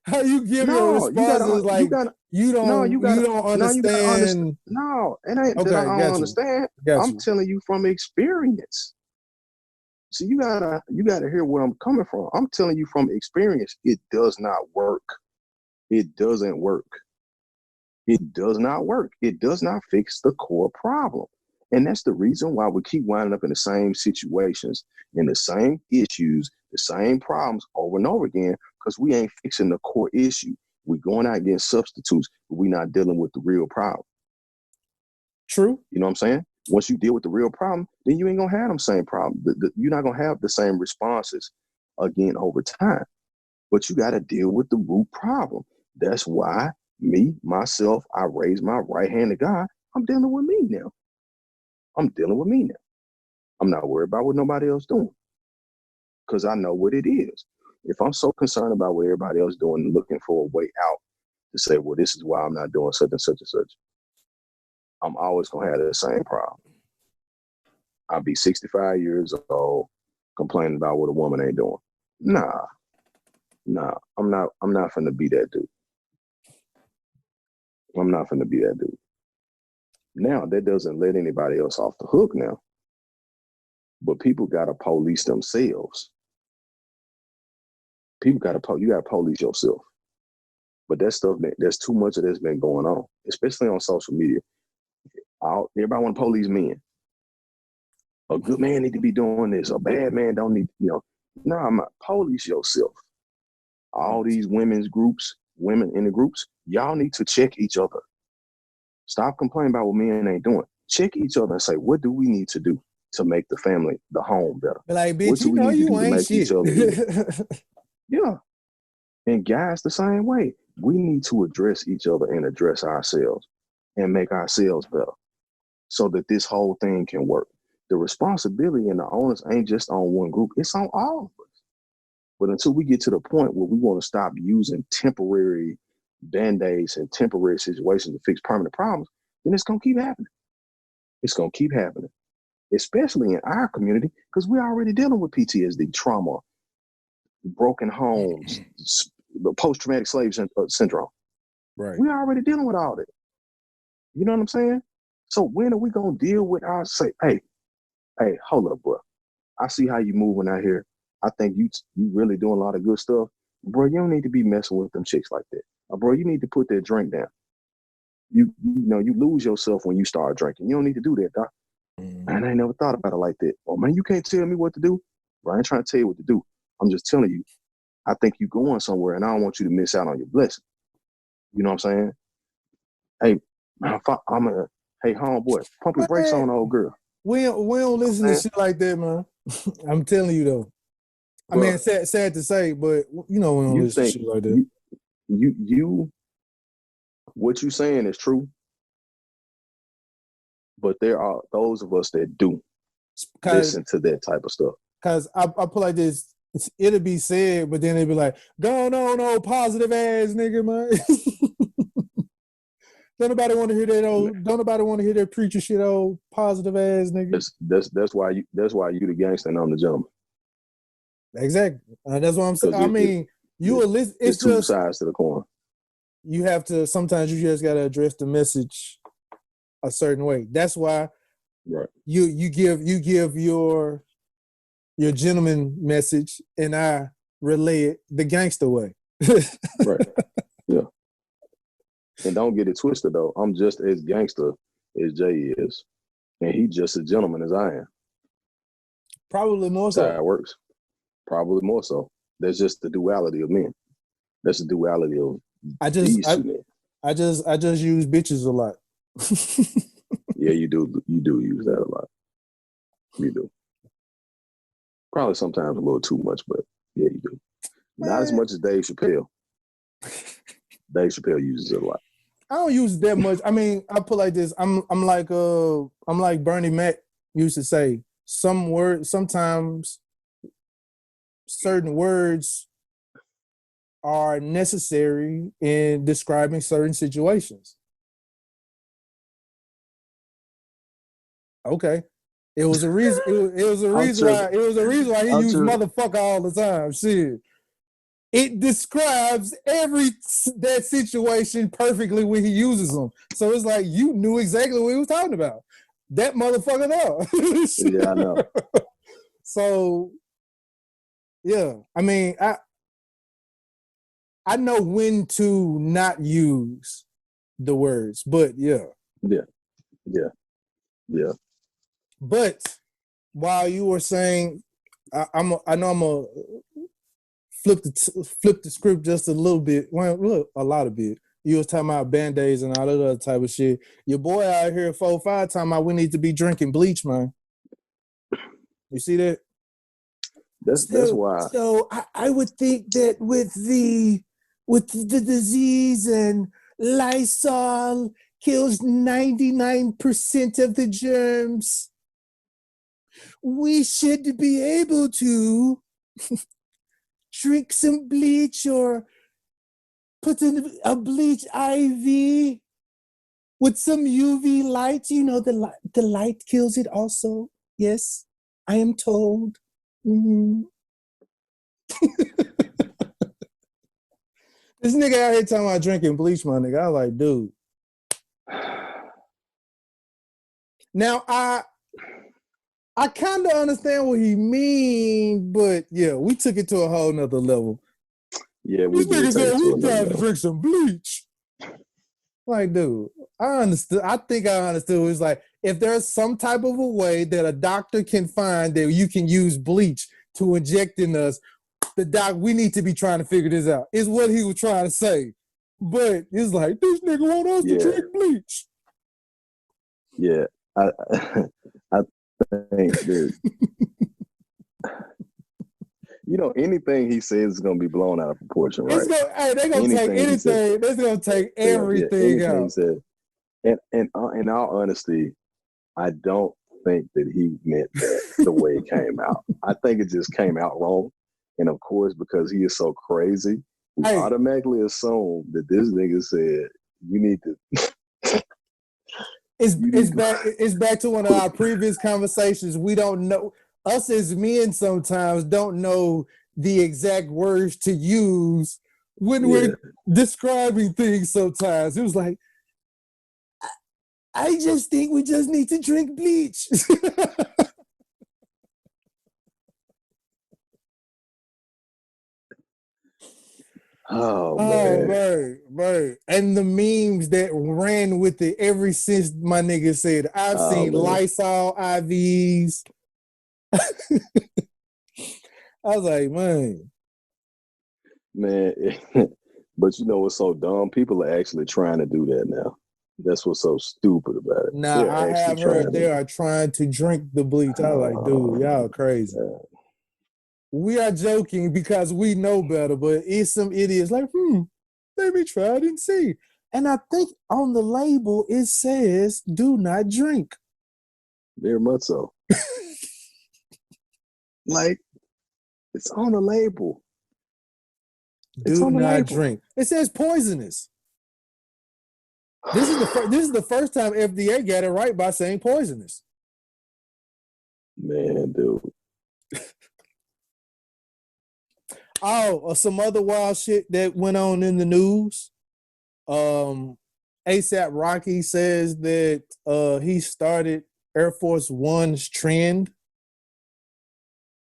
how you give your responses like You No, don't you gotta. you don't No, you gotta understand. understand. No, it ain't that I Okay, don't got you. understand. Got I'm you. telling you from experience. See, you gotta hear where I'm coming from. I'm telling you from experience. It does not work. It doesn't work. It does not work. It does not fix the core problem. And that's the reason why we keep winding up in the same situations, in the same issues, the same problems over and over again, because we ain't fixing the core issue. We're going out getting substitutes, but we're not dealing with the real problem. True. You know what I'm saying? Once you deal with the real problem, then you ain't gonna have them same problem. You're not gonna have the same responses again over time. But you gotta deal with the root problem. That's why myself, I raise my right hand to God. I'm dealing with me now. I'm dealing with me now. I'm not worried about what nobody else doing, because I know what it is. If I'm so concerned about what everybody else doing and looking for a way out to say, well, this is why I'm not doing such and such and such, I'm always gonna have the same problem. I'll be 65 years old complaining about what a woman ain't doing. Nah, I'm not finna be that dude. I'm not finna be that dude. Now, that doesn't let anybody else off the hook now. But people gotta police themselves. You gotta police yourself. But that stuff, there's too much of this been going on, especially on social media. Everybody want to police men. A good man need to be doing this. A bad man don't need, nah, police yourself. All these women in the groups, y'all need to check each other. Stop complaining about what men ain't doing. Check each other and say, what do we need to do to make the family, the home better? But like, What bitch, do we need to do to ain't make shit. each other Yeah. And guys, the same way. We need to address each other and address ourselves and make ourselves better so that this whole thing can work. The responsibility and the onus ain't just on one group. It's on all of us. But until we get to the point where we want to stop using temporary band-aids and temporary situations to fix permanent problems, then it's going to keep happening. It's going to keep happening, especially in our community, because we're already dealing with PTSD, trauma, broken homes, post-traumatic slave syndrome. Right. We're already dealing with all that. You know what I'm saying? So when are we going to deal with hey, hold up, bro. I see how you moving out here. I think you really doing a lot of good stuff. Bro, you don't need to be messing with them chicks like that. Bro, you need to put that drink down. You lose yourself when you start drinking. You don't need to do that, doc. And I ain't never thought about it like that. Oh, man, you can't tell me what to do. Bro, I ain't trying to tell you what to do. I'm just telling you, I think you're going somewhere, and I don't want you to miss out on your blessing. You know what I'm saying? Hey, man, hey, homeboy, pump your brakes on, old girl. We don't listen to shit like that, man. I'm telling you though. Bro, I mean, sad to say, but we don't listen to shit like that. What you saying is true, but there are those of us that do listen to that type of stuff. Because I put like this, it'll be said, but then it'll be like, go on, old positive ass nigga, man. Don't nobody want to hear that preacher shit, old positive ass nigga. That's why you the gangster and I'm the gentleman. Exactly. That's what I'm saying. I mean, it's two just sides to the coin. You have to, sometimes you just gotta address the message a certain way. That's why you give your gentleman message and I relay it the gangster way. Right. Yeah. And don't get it twisted though. I'm just as gangster as Jay is. And he just as gentleman as I am. Probably more so. That's how it works. Probably more so. That's just the duality of men. That's the duality of these two men. I just use bitches a lot. Yeah, you do use that a lot. You do. Probably sometimes a little too much, but yeah, you do. Not as much as Dave Chappelle. Dave Chappelle uses it a lot. I don't use it that much. I mean, I put like this. I'm like Bernie Mac used to say. Sometimes certain words are necessary in describing certain situations. Okay. It was a reason. It was a reason why he used motherfucker all the time. Shit. it describes that situation perfectly when he uses them. So it's like you knew exactly what he was talking about. That motherfucker there. Yeah, I know. So, yeah, I mean, I know when to not use the words, but yeah. But while you were saying, I know I'm gonna flip the script just a little bit. Well, look, a lot of bit. You was talking about Band-Aids and all that other type of shit. Your boy out here 4-5 talking about we need to be drinking bleach, man. You see that? That's why. So I would think that with the disease and Lysol kills 99% of the germs, we should be able to drink some bleach or put in a bleach IV with some UV light. You know, the light kills it also. Yes, I am told. Mm-hmm. This nigga out here talking about drinking bleach, my nigga. I was like, dude. Now, I kind of understand what he mean, but yeah, we took it to a whole nother level. Yeah, we did. This nigga said we got to drink some bleach. Like, dude, I understood. I think I understood. It's like, if there's some type of a way that a doctor can find that you can use bleach to inject in us, we need to be trying to figure this out. Is what he was trying to say. But it's like, this nigga want us to drink bleach. Yeah, I think that, you know, anything he says is going to be blown out of proportion, right? They're going to take anything. They're going to take everything out. He said. And in all honesty, I don't think that he meant that the way it came out. I think it just came out wrong. And of course, because he is so crazy, we automatically assume that this nigga said, you need to... It's back to one of our previous conversations. We don't know, us as men sometimes don't know the exact words to use when we're describing things sometimes. It was like, I just think we just need to drink bleach. Oh, man. Right. And the memes that ran with it ever since my nigga said, I've seen Lysol IVs. I was like, man. But you know what's so dumb? People are actually trying to do that now. That's what's so stupid about it. Now, I have heard they are trying to drink the bleach. I was like, dude, y'all crazy. We are joking because we know better, but it's some idiots like, let me try it and see. And I think on the label it says, do not drink. Very much so. Like, it's on the label. Do not drink. It says poisonous. This is the first time FDA got it right by saying poisonous. Man, dude. Some other wild shit that went on in the news. ASAP Rocky says that he started Air Force One's trend.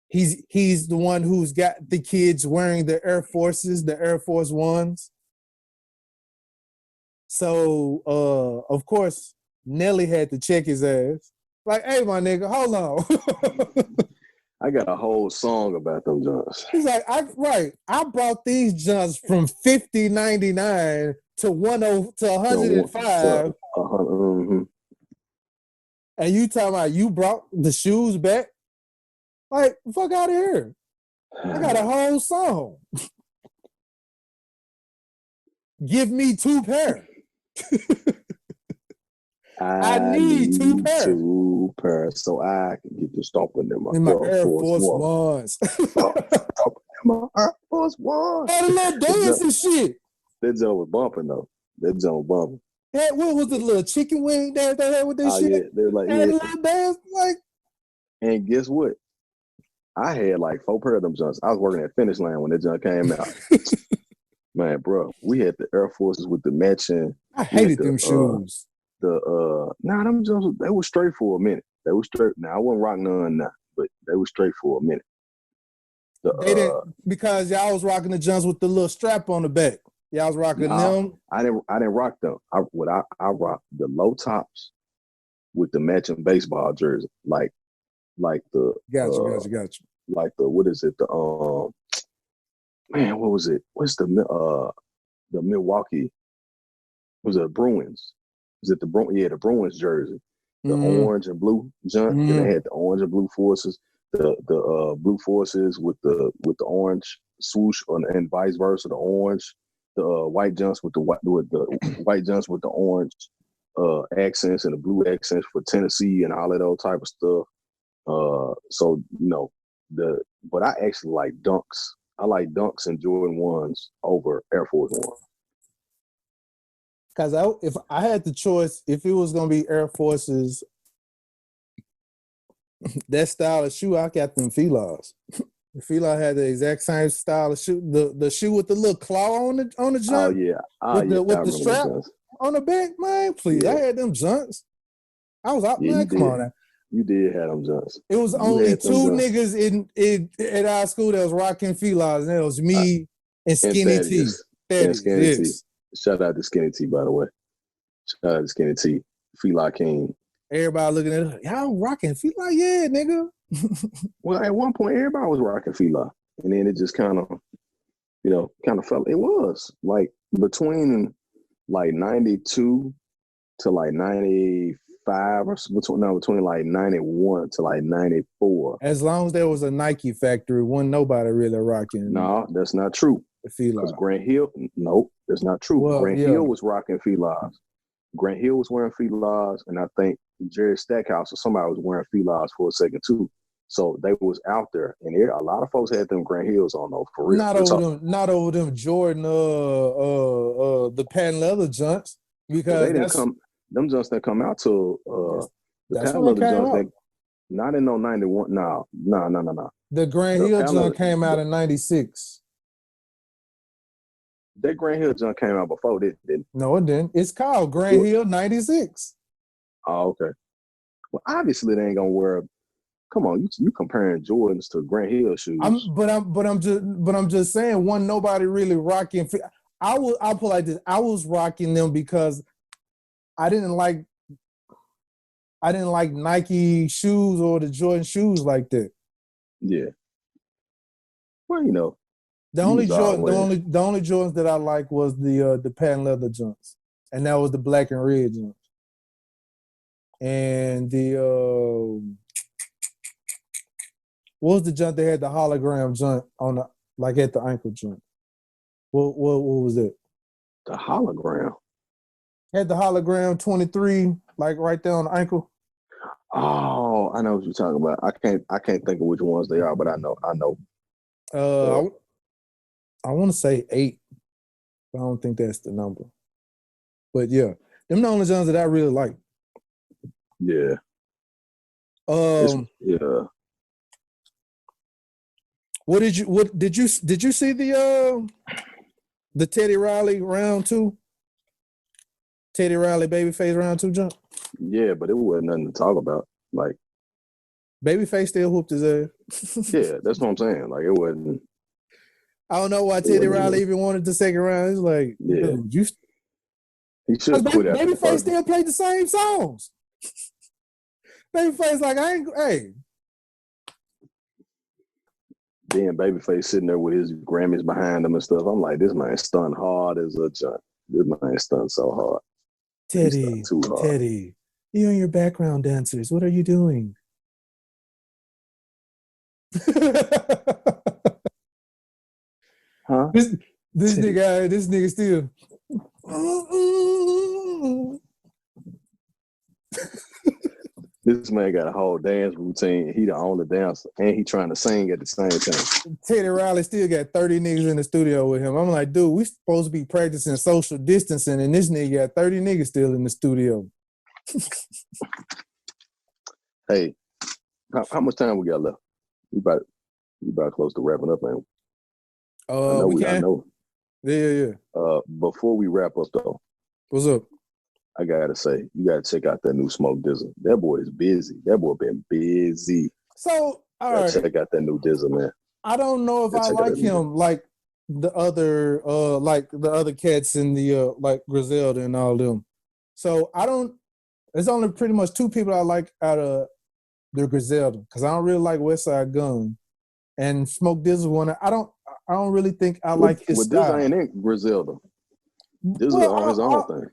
He's the one who's got the kids wearing the Air Forces, the Air Force Ones. So, of course, Nelly had to check his ass. Like, hey, my nigga, hold on. I got a whole song about them junks. He's like, I brought these junks from $50.99 to $105. And you talking about you brought the shoes back? Like, fuck out of here. I got a whole song. Give me 2 pair. I need 2 pair. 2 pair so I can get to stomping in my Air Force Ones. My Air Force Ones. Had a little dance and shit. That joint was bumping though. That joint was bumping. Yeah, what was the little chicken wing that they had with this shit? Yeah, they're like, had a little dance, like. And guess what? I had like 4 pair of them junks. I was working at Finish Line when that junk came out. Man, bro, we had the Air Forces with the matching. I hated them shoes. Them junks, they were straight for a minute. They were straight. Now I wouldn't rock none now, but they were straight for a minute. They didn't, because y'all was rocking the junks with the little strap on the back. Y'all was rocking them. I didn't rock them. I rocked the low tops with the matching baseball jersey, like the Gotcha. Like the, what is it? The man, what was it? What's the Milwaukee? Was it Bruins? Is it the Bruins jersey? The orange and blue junk. And they had the orange and blue forces. The blue forces with the orange swoosh and vice versa. The orange, the white junks with the white junks with the orange accents and the blue accents for Tennessee and all of those type of stuff. So but I actually like dunks. I like dunks and Jordan 1s over Air Force 1. Because if I had the choice, if it was going to be Air Forces, that style of shoe, I got them Filas. The Fila had the exact same style of shoe. The shoe with the little claw on the junk. Oh yeah. With the strap on the back, man. Please, yeah. I had them junks. I was out, man. Come on now. You did have them junks. It was only 2 niggas at our school that was rocking Filas, and it was me and Skinny T. Shout out to Skinny T, by the way. Shout out to Skinny T. Fila King. Everybody looking at it, y'all rocking Fila? Yeah, nigga. Well, at one point, everybody was rocking Fila. And then it just kind of fell. It was like between like 92 to like 95 or between like 91 to like 94. As long as there was a Nike factory, wasn't nobody really rocking. No, that's not true. The Fila. Because Grant Hill, nope, that's not true. Well, Grant Hill was rocking Filas. Grant Hill was wearing Filas, and I think Jerry Stackhouse or somebody was wearing Filas for a second too. So they was out there, and a lot of folks had them Grant Hills on though, for real. Not over them Jordan, the patent leather junks, because they didn't come. Them junks that come out to the patent leather junks. Not in no 91. No. The Grant Hill junk came out in 96. That Grant Hill junk came out before this, didn't it? No, it didn't. It's called Grant Hill 96. Oh, okay. Well, obviously they ain't gonna wear. Come on, you comparing Jordans to Grant Hill shoes. I'm just saying, nobody really rocking. I'll put it like this. I was rocking them because I didn't like Nike shoes or the Jordan shoes like that. Yeah. Well, the only Jordans that I liked was the patent leather junks, and that was the black and red junks, and what was the junk that had the hologram junk on at the ankle joint? What was it? The hologram. Had the hologram 23 like right there on the ankle. Oh, I know what you're talking about. I can't think of which ones they are, but I know. I want to say 8. But I don't think that's the number. But yeah, them the only junks that I really like. Yeah. Yeah. What did you see the Teddy Riley round 2? Teddy Riley Babyface round 2 jump? Yeah, but it wasn't nothing to talk about. Like Babyface still whooped his ass. Yeah, that's what I'm saying. Like it wasn't. I don't know why Teddy Riley even wanted the second round. It's like, dude, he should quit after Babyface still played the same songs. Babyface like, hey. Then Babyface sitting there with his Grammys behind him and stuff. I'm like, this man stunned hard as a junk. This man stunned so hard. Teddy, you and your background dancers, what are you doing? Huh? This nigga still. This man got a whole dance routine. He the only dancer, and he trying to sing at the same time. Teddy Riley still got 30 niggas in the studio with him. I'm like, dude, we supposed to be practicing social distancing, and this nigga got 30 niggas still in the studio. Hey, how much time we got left? We about You about close to wrapping up, man. I can. know. Yeah. Before we wrap up though, what's up? I gotta say, you gotta check out that new Smoke Dizzle. That boy is busy. That boy been busy. So, all right. Check out that new Dizzle, man. I don't know if I like him like the other cats in the like Griselda and all them. So I don't. There's only pretty much two people I like out of the Griselda because I don't really like Westside Gunn and Smoke Dizzle one. I don't really think I like his style. Dizzle ain't in Griselda. Dizzle on his own thing.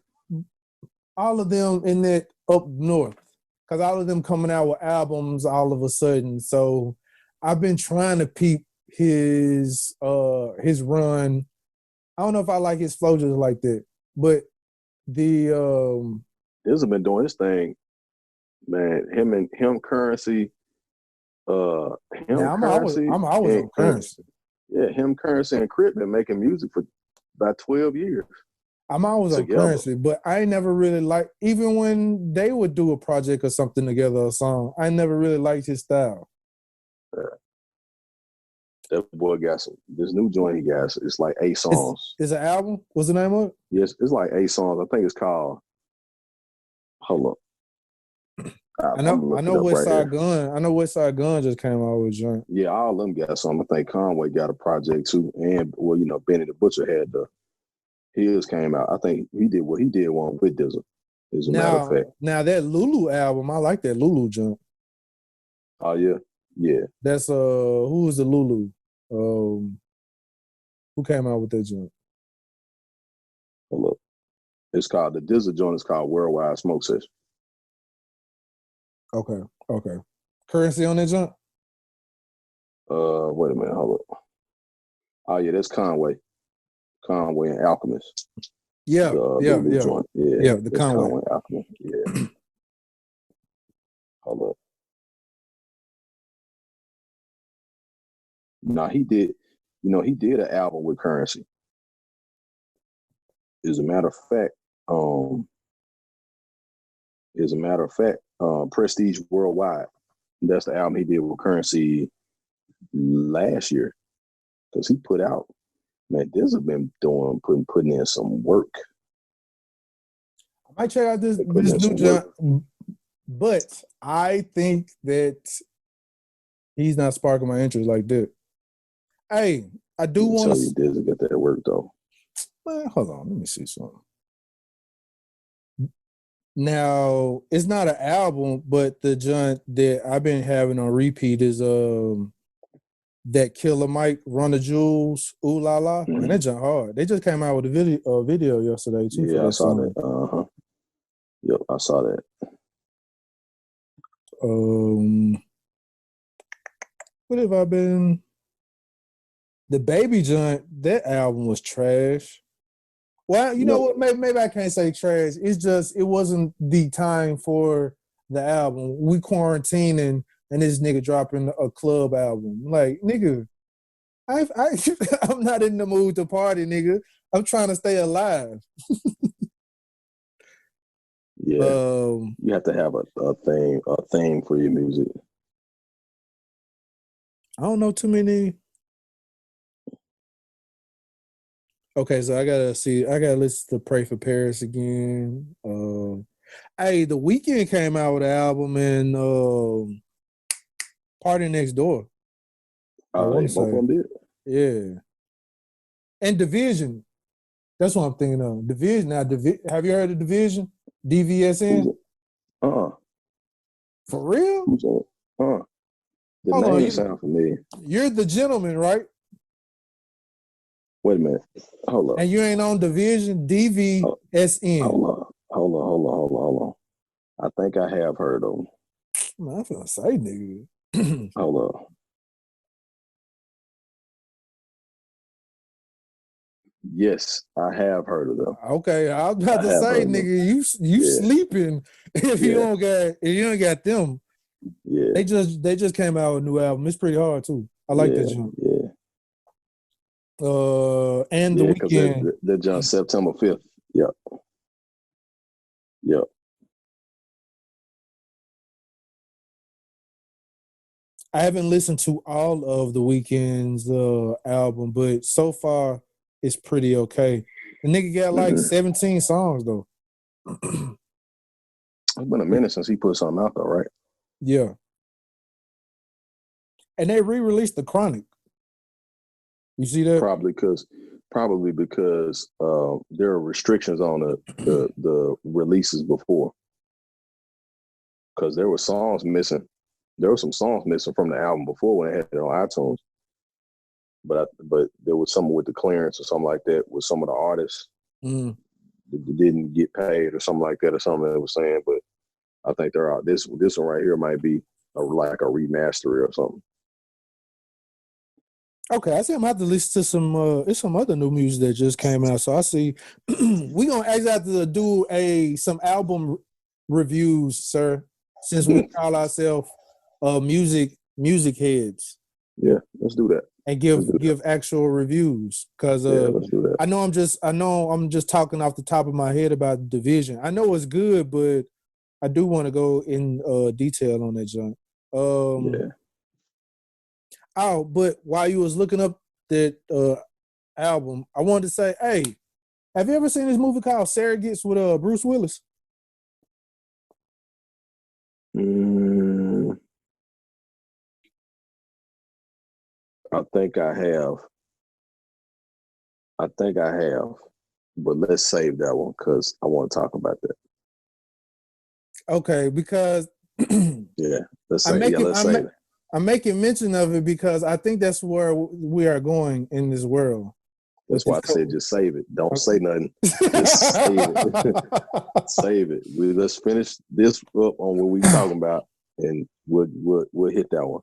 All of them in that up north, because all of them coming out with albums all of a sudden. So I've been trying to peep his run. I don't know if I like his flow just like that, but the Dizzle been doing his thing, man. Him Currency. I'm always on Currency. Yeah, him Currency and Crip been making music for about 12 years. I'm always on Currency, but I never really liked, even when they would do a project or something together, a song, I never really liked his style. Yeah. That boy got this new joint he got, it's like 8 songs. It's an album? What's the name of it? Yes, it's like 8 songs. I think it's called, hold up. I know Westside Gunn. I know Westside Gunn just came out with a joint. Yeah, all of them got some. I think Conway got a project too. And, well, Benny the Butcher had his came out. I think he did one with Dizzle, as a matter of fact. Now that Lulu album, I like that Lulu joint. Oh yeah. Yeah. That's who was the Lulu? Who came out with that joint? Oh, look. It's called the Dizzle joint is called Worldwide Smoke Session. Okay. Currency on that joint? Wait a minute, hold up. Oh yeah, that's Conway and Alchemist. Yeah. Joint. Yeah, the Conway Alchemist. Yeah. Hold up. No, he did. He did an album with Currency. As a matter of fact, Prestige Worldwide. That's the album he did with Currency last year. Because he put out, man, this has been putting in some work. I might check out this new joint, but I think that he's not sparking my interest like that. Hey, I do want to. Tell you, Dizzle get that work though. Man, hold on, let me see something. Now, it's not an album, but the joint that I've been having on repeat is that Killer Mike Run the Jewels, Ooh La La, and that joint hard. They just came out with a video yesterday too. Yeah, I saw that. Yep, I saw that. What have I been? The Baby joint, that album was trash. Well, you know what? Maybe I can't say trash. It's just it wasn't the time for the album. We quarantining and this nigga dropping a club album. Like, nigga, I'm not in the mood to party, nigga. I'm trying to stay alive. Yeah, you have to have a theme for your music. I don't know too many. Okay, so I gotta listen to Pray for Paris again. Hey, The Weeknd came out with an album and Party Next Door. Both of them did. Yeah. And Division. That's what I'm thinking of. Division. Now, have you heard of Division? DVSN? For real? The name sound familiar. You're the gentleman, right? Wait a minute. Hold up. And you ain't on Division? DVSN. Hold on. I think I have heard of them. Man, I'm finna say, nigga. Hold up. Yes, I have heard of them. Okay, I was about to say, nigga, you sleeping if you don't got them. Yeah. They just came out with a new album. It's pretty hard too. I like that jump. Yeah. And The Weeknd. The jump September 5th. Yep. I haven't listened to all of the Weeknd's album, but so far it's pretty okay. The nigga got like 17 songs though. It's been a minute since he put something out though, right? Yeah. And they re-released The Chronic. You see that? Probably because there are restrictions on the releases before. Because there were songs missing. There were some songs missing from the album before when they had it on iTunes. But there was something with the clearance or something like that with some of the artists that didn't get paid or something like that or something they were saying. But I think they're out. This one right here might be like a remaster or something. Okay, I see I'm gonna have to listen to some it's some other new music that just came out. So I see we gonna actually have to do some album reviews, sir, since we call ourselves music heads. Yeah, let's do that. And give actual reviews. Cause let's do that. I know I'm just talking off the top of my head about the Division. I know it's good, but I do want to go in detail on that joint. Yeah. Oh, but while you was looking up that album, I wanted to say, hey, have you ever seen this movie called Surrogates with Bruce Willis? I think I have. But let's save that one because I want to talk about that. Okay, because yeah, let's save it. I'm making mention of it because I think that's where we are going in this world. That's why I said just save it. Don't say nothing. Just save it. Save it. Let's finish this up on what we talking about, and we'll hit that one.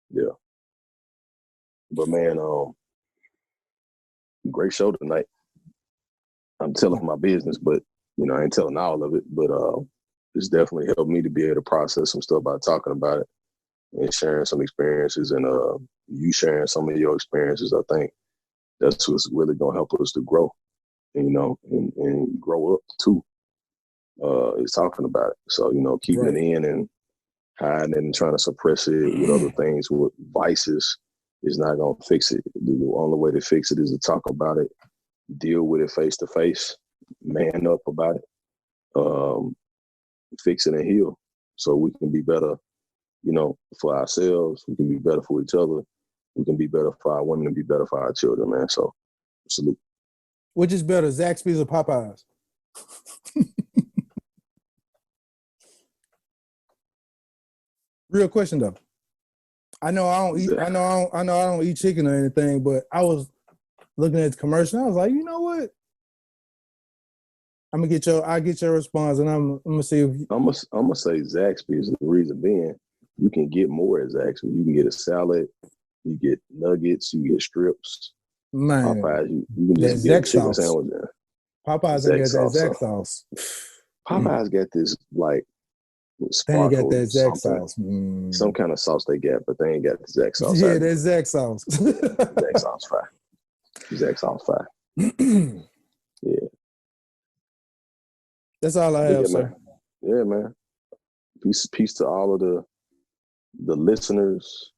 Yeah. But man, great show tonight. I'm telling my business, but I ain't telling all of it. But it's definitely helped me to be able to process some stuff by talking about it and sharing some experiences, and you sharing some of your experiences. I think that's what's really gonna help us to grow, and grow up too. Is talking about it. So keeping it in and hiding and trying to suppress it with other things, with vices, is not gonna fix it. The only way to fix it is to talk about it, deal with it face to face, man up about it, fix it and heal, so we can be better. For ourselves, we can be better for each other. We can be better for our women and be better for our children, man. So, salute. Which is better, Zaxby's or Popeyes? Real question though. I know I don't eat chicken or anything, but I was looking at the commercial. And I was like, you know what? I'll get your response, and I'm gonna see if I'm gonna say Zaxby's. The reason being, you can get more at Zaxby's. You can get a salad, you get nuggets, you get strips. Man, Popeyes, you can just get a chicken sandwich there. Popeyes ain't got that Zax sauce. Popeyes got this like they ain't got that Zax sauce. Some kind of sauce they got, but they ain't got the Zax sauce. Yeah, that Zax sauce. Zax sauce fire. Zax sauce fire. Yeah. That's all I have, sir. Man. Yeah, man. Peace to all of the listeners,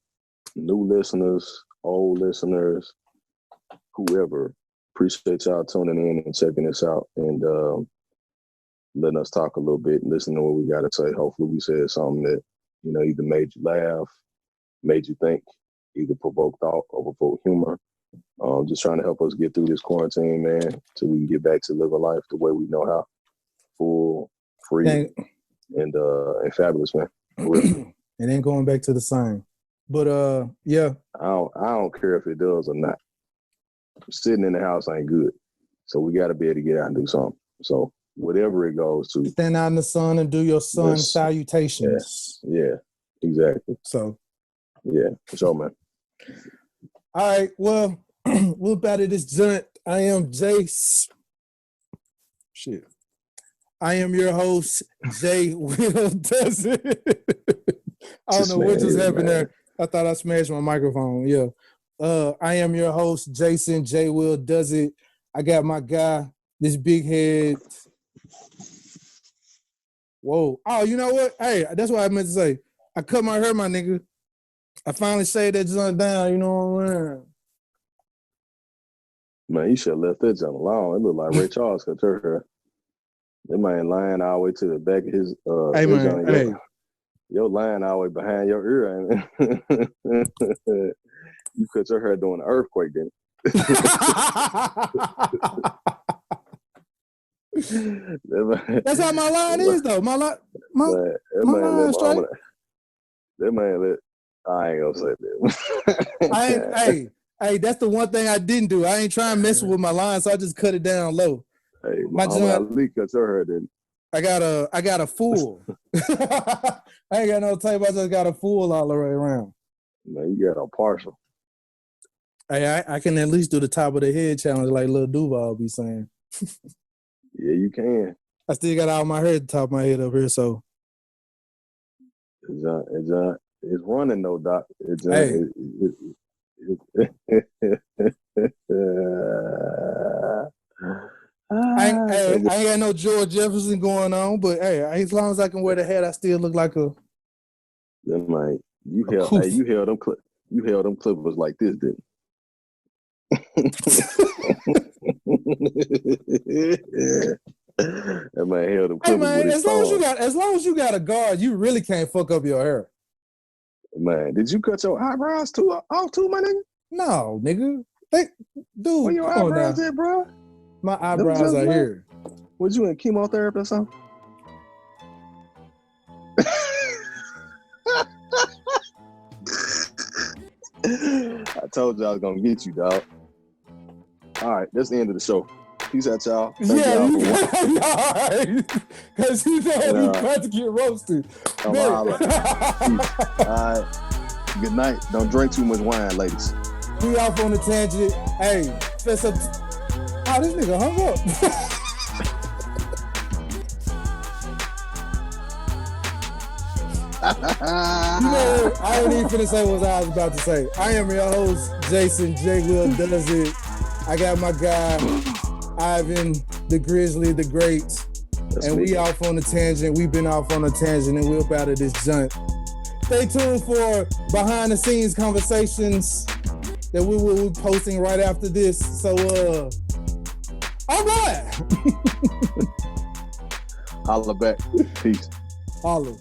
new listeners, old listeners, whoever. Appreciate y'all tuning in and checking us out and letting us talk a little bit and listen to what we got to say. Hopefully we said something that, either made you laugh, made you think, either provoked thought or provoked humor. Just trying to help us get through this quarantine, man, till we can get back to living life the way we know how. Full, free, and fabulous, man. It ain't going back to the same. But yeah. I don't care if it does or not. Sitting in the house ain't good. So we gotta be able to get out and do something. So whatever it goes to. Stand out in the sun and do your sun salutations. Yeah, exactly. So yeah, for sure, man. All right, well, we're about to this joint. I am Jace. Shit. I am your host, JWillDoes. I don't know what just happened there. I thought I smashed my microphone. Yeah. I am your host, Jason JWillDoes. I got my guy, this big head. Whoa. Oh, you know what? Hey, that's what I meant to say. I cut my hair, my nigga. I finally shaved that joint down, you know what I'm saying? Man, you should have left that jump alone. It looked like Ray Charles cut your hair. That man lying all the way to the back of his hey man, hey. Your line all the way behind your ear, ain't it? You cut your hair doing an earthquake, then. That's how my line is, though. My line straight. That man, I ain't gonna say that. Hey, that's the one thing I didn't do. I ain't trying to mess with my line, so I just cut it down low. Hey, my Ali cut your hair, then. I got a full. I ain't got no tape. I just got a full all the way around. Man, you got a partial. Hey, I can at least do the top of the head challenge like Lil Duval be saying. Yeah, you can. I still got all my hair at the top of my head up here, so. It's running though, Doc. Hey. I ain't got no George Jefferson going on, but hey, as long as I can wear the hat, I still look like a. Then, man, you held them clippers like this, didn't you? That man held them clippers with his phone. As long as you got a guard, you really can't fuck up your hair. Man, did you cut your eyebrows off too, my nigga? No, nigga. Dude, where your eyebrows at, bro? My eyebrows are here. Was you in chemotherapy or something? I told you I was gonna get you, dog. All right, that's the end of the show. Peace out, y'all. Thank y'all because you know we about to get roasted. All right. Good night. Don't drink too much wine, ladies. We off on the tangent. Hey, fess up. Oh, this nigga hung up. You know, I ain't even finna say what I was about to say. I am your host, Jason JWillDoes. I got my guy, Ivan, the Grizzly, the Great. And we off on the tangent. We've been off on a tangent and we're up out of this joint. Stay tuned for behind the scenes conversations that we will be posting right after this. So, all right. Holla back. Peace. Holla.